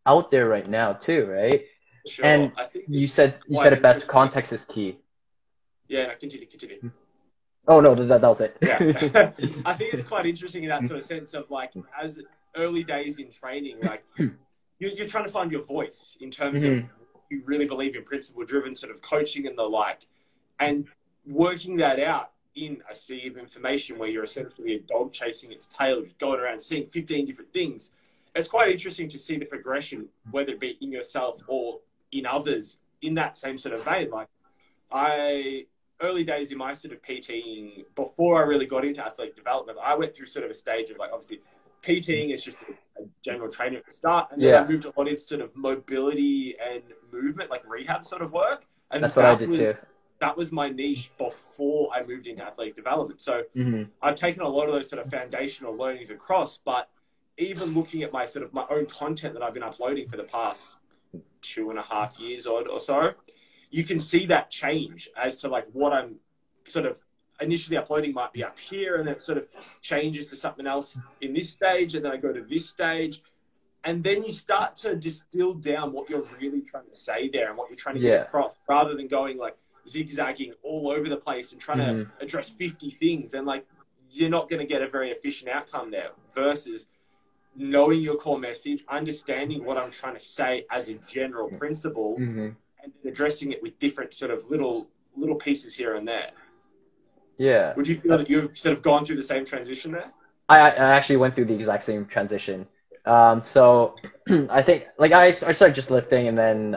out there right now too, right? Sure. And I think you said it best. Context is key. Yeah, no, continue. Oh no, that was it. Yeah, I think it's quite interesting in that sort of sense of like, as early days in training, like you're trying to find your voice in terms of you really believe in principle-driven sort of coaching and the like, and working that out in a sea of information where you're essentially a dog chasing its tail, just going around seeing 15 different things. It's quite interesting to see the progression, whether it be in yourself or in others, in that same sort of vein. Like early days in my sort of PTing, before I really got into athletic development, I went through sort of a stage of like, obviously PTing is just a general training at the start. And then I moved a lot into sort of mobility and movement, like rehab sort of work. And that's what I did too. That was my niche before I moved into athletic development. So I've taken a lot of those sort of foundational learnings across, but even looking at my own content that I've been uploading for the past 2.5 years or so, you can see that change as to like what I'm sort of initially uploading might be up here, and then it sort of changes to something else in this stage, and then I go to this stage, and then you start to distill down what you're really trying to say there and what you're trying to get across, rather than going like zigzagging all over the place and trying to address 50 things, and like you're not going to get a very efficient outcome there, versus knowing your core message, understanding what I'm trying to say as a general principle, and addressing it with different sort of little pieces here and there. Yeah. Would you feel that you've sort of gone through the same transition there? I actually went through the exact same transition. So I think like I started just lifting and then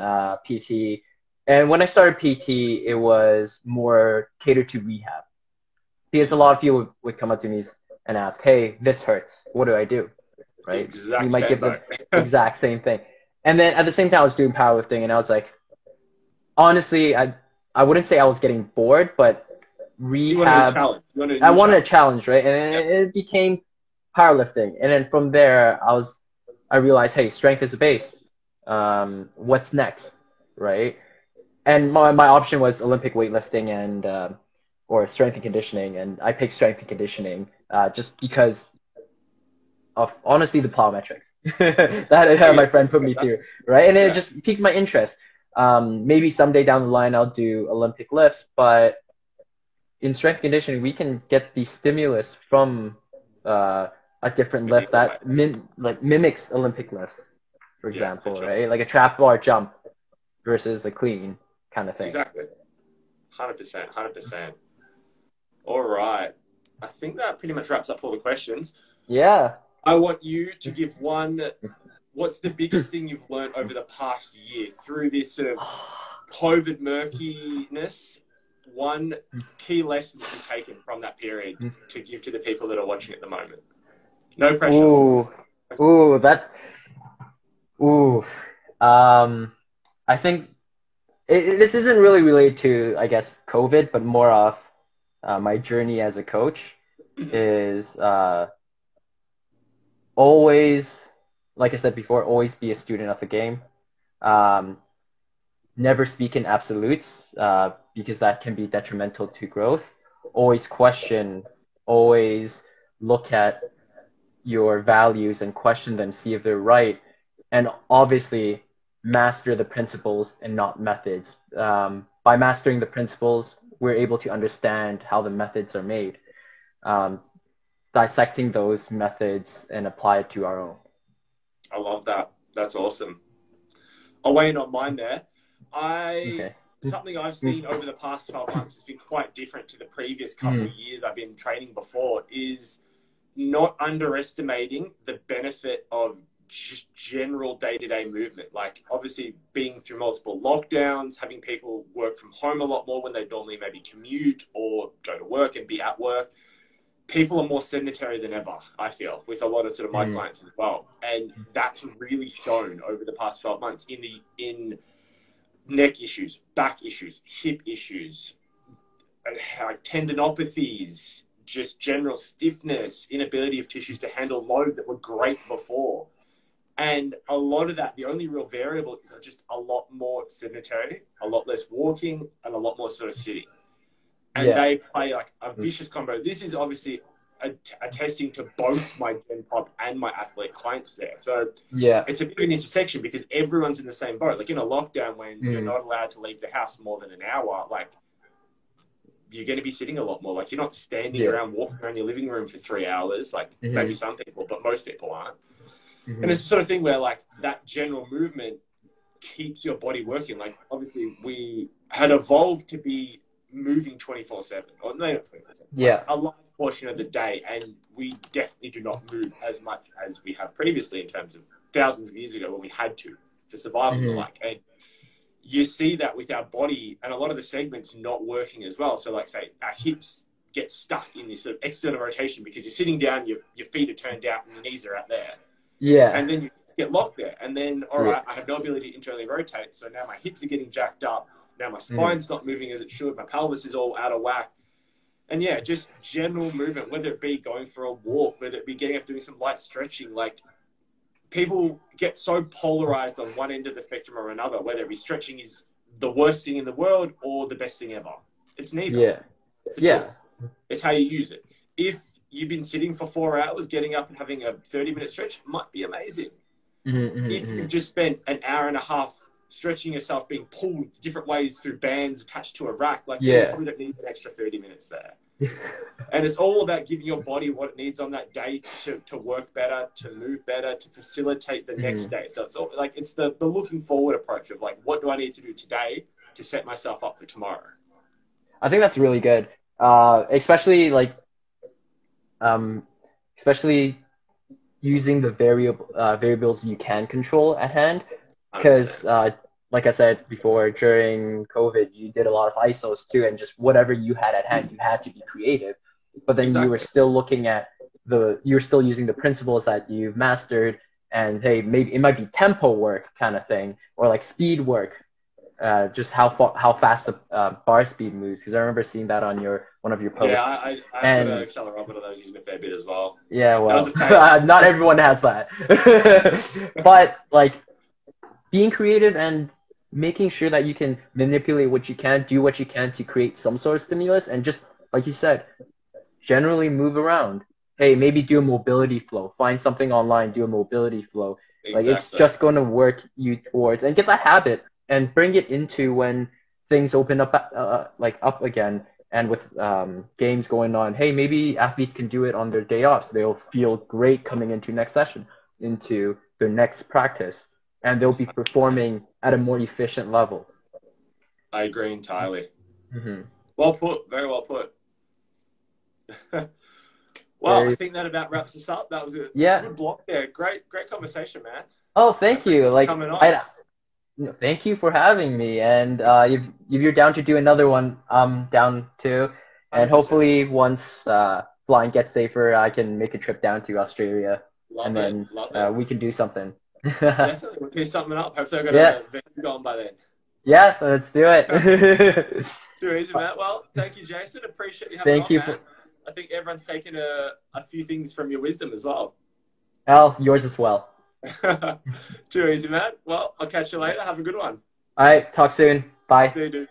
PT. And when I started PT, it was more catered to rehab. Because a lot of people would come up to me and ask, "Hey, this hurts. What do I do?" Right? You might give the exact same thing. And then at the same time, I was doing powerlifting, and I was like, honestly, I wouldn't say I was getting bored, but rehab. I wanted a challenge, right? And it became powerlifting. And then from there, I realized, hey, strength is the base. What's next, right? And my option was Olympic weightlifting and or strength and conditioning, and I picked strength and conditioning just because of honestly the plyometrics that my friend put me through, right? And it just piqued my interest. Maybe someday down the line I'll do Olympic lifts, but in strength conditioning we can get the stimulus from a different lift that mimics Olympic lifts, for example, right? Like a trap bar jump versus a clean kind of thing. Exactly. 100%. All right. I think that pretty much wraps up all the questions. Yeah. I want you to give what's the biggest thing you've learned over the past year through this sort of COVID murkiness? one key lesson that you've taken from that period to give to the people that are watching at the moment? No pressure. Ooh, ooh. I think this isn't really related to, I guess, COVID, but more of my journey as a coach is always, like I said before, always be a student of the game. Never speak in absolutes because that can be detrimental to growth. Always question, always look at your values and question them, see if they're right. And obviously, master the principles and not methods. By mastering the principles, we're able to understand how the methods are made, dissecting those methods and apply it to our own. I love that. That's awesome. I'll weigh in on mine there. Something I've seen over the past 12 months has been quite different to the previous couple of years I've been training before, is not underestimating the benefit of just general day-to-day movement. Like, obviously, being through multiple lockdowns, having people work from home a lot more when they normally maybe commute or go to work and be at work. People are more sedentary than ever, I feel, with a lot of sort of my clients as well. And that's really shown over the past 12 months in neck issues, back issues, hip issues, like tendinopathies, just general stiffness, inability of tissues to handle load that were great before. And a lot of that, the only real variable is just a lot more sedentary, a lot less walking, and a lot more sort of sitting. And they play like a vicious combo. This is obviously attesting to both my Gen Pop and my athlete clients there. So it's a bit of an intersection because everyone's in the same boat. Like in a lockdown when you're not allowed to leave the house more than an hour, like you're going to be sitting a lot more. Like you're not standing around walking around your living room for 3 hours. Like maybe some people, but most people aren't. And it's the sort of thing where like that general movement keeps your body working. Like obviously we had evolved to be moving 24/7, or no, not 24/7, a large portion of the day, and we definitely do not move as much as we have previously in terms of thousands of years ago when we had to for survival and the like. And you see that with our body and a lot of the segments not working as well. So like say our hips get stuck in this sort of external rotation because you're sitting down, your feet are turned out and your knees are out there. And then you get locked there. And then, all right, I have no ability to internally rotate. So now my hips are getting jacked up. Now my spine's not moving as it should. My pelvis is all out of whack. And yeah, just general movement, whether it be going for a walk, whether it be getting up doing some light stretching. Like people get so polarized on one end of the spectrum or another, whether it be stretching is the worst thing in the world or the best thing ever. It's neither. It's a tool. It's how you use it. If you've been sitting for 4 hours, getting up and having a 30-minute stretch might be amazing. If you've just spent an hour and a half stretching yourself, being pulled different ways through bands attached to a rack, like you probably don't need an extra 30 minutes there. And it's all about giving your body what it needs on that day to work better, to move better, to facilitate the next day. So it's all, like it's the looking forward approach of like, what do I need to do today to set myself up for tomorrow? I think that's really good, especially like especially using the variables you can control at hand. Because, like I said before, during COVID, you did a lot of ISOs too, and just whatever you had at hand, you had to be creative. But then you were still looking at you're still using the principles that you've mastered, and hey, maybe it might be tempo work kind of thing, or like speed work, just how fast the bar speed moves. Because I remember seeing that on one of your posts. Yeah, I got an accelerometer that I was using a fair bit as well. Yeah, well, not everyone has that. But like, being creative and making sure that you can manipulate what you can, do what you can to create some sort of stimulus, and just, like you said, generally move around. Hey, maybe do a mobility flow. Find something online, do a mobility flow. Like, it's just going to work you towards, and get that habit, and bring it into when things open up, up again, and with games going on. Hey, maybe athletes can do it on their day off, so they'll feel great coming into next session, into their next practice. And they'll be performing at a more efficient level. I agree entirely. Well put. Very well put. I think that about wraps us up. That was a good block there. Great conversation, man. Oh, thank you. Like, coming on. Thank you for having me. And if you're down to do another one, I'm down too. And 100%. hopefully, once flying gets safer, I can make a trip down to Australia, and Love it. then Love it. we can do something. Definitely. We'll do something up. Hopefully I've got Yeah, a venue going by then. yeah, let's do it. Too easy, Matt. Well, thank you, Jason. Appreciate you having Thank on, you for man. I think everyone's taken a few things from your wisdom as well. Al, yours as well. Too easy, Matt. Well, I'll catch you later. Have a good one. All right, talk soon. Bye. See you, dude.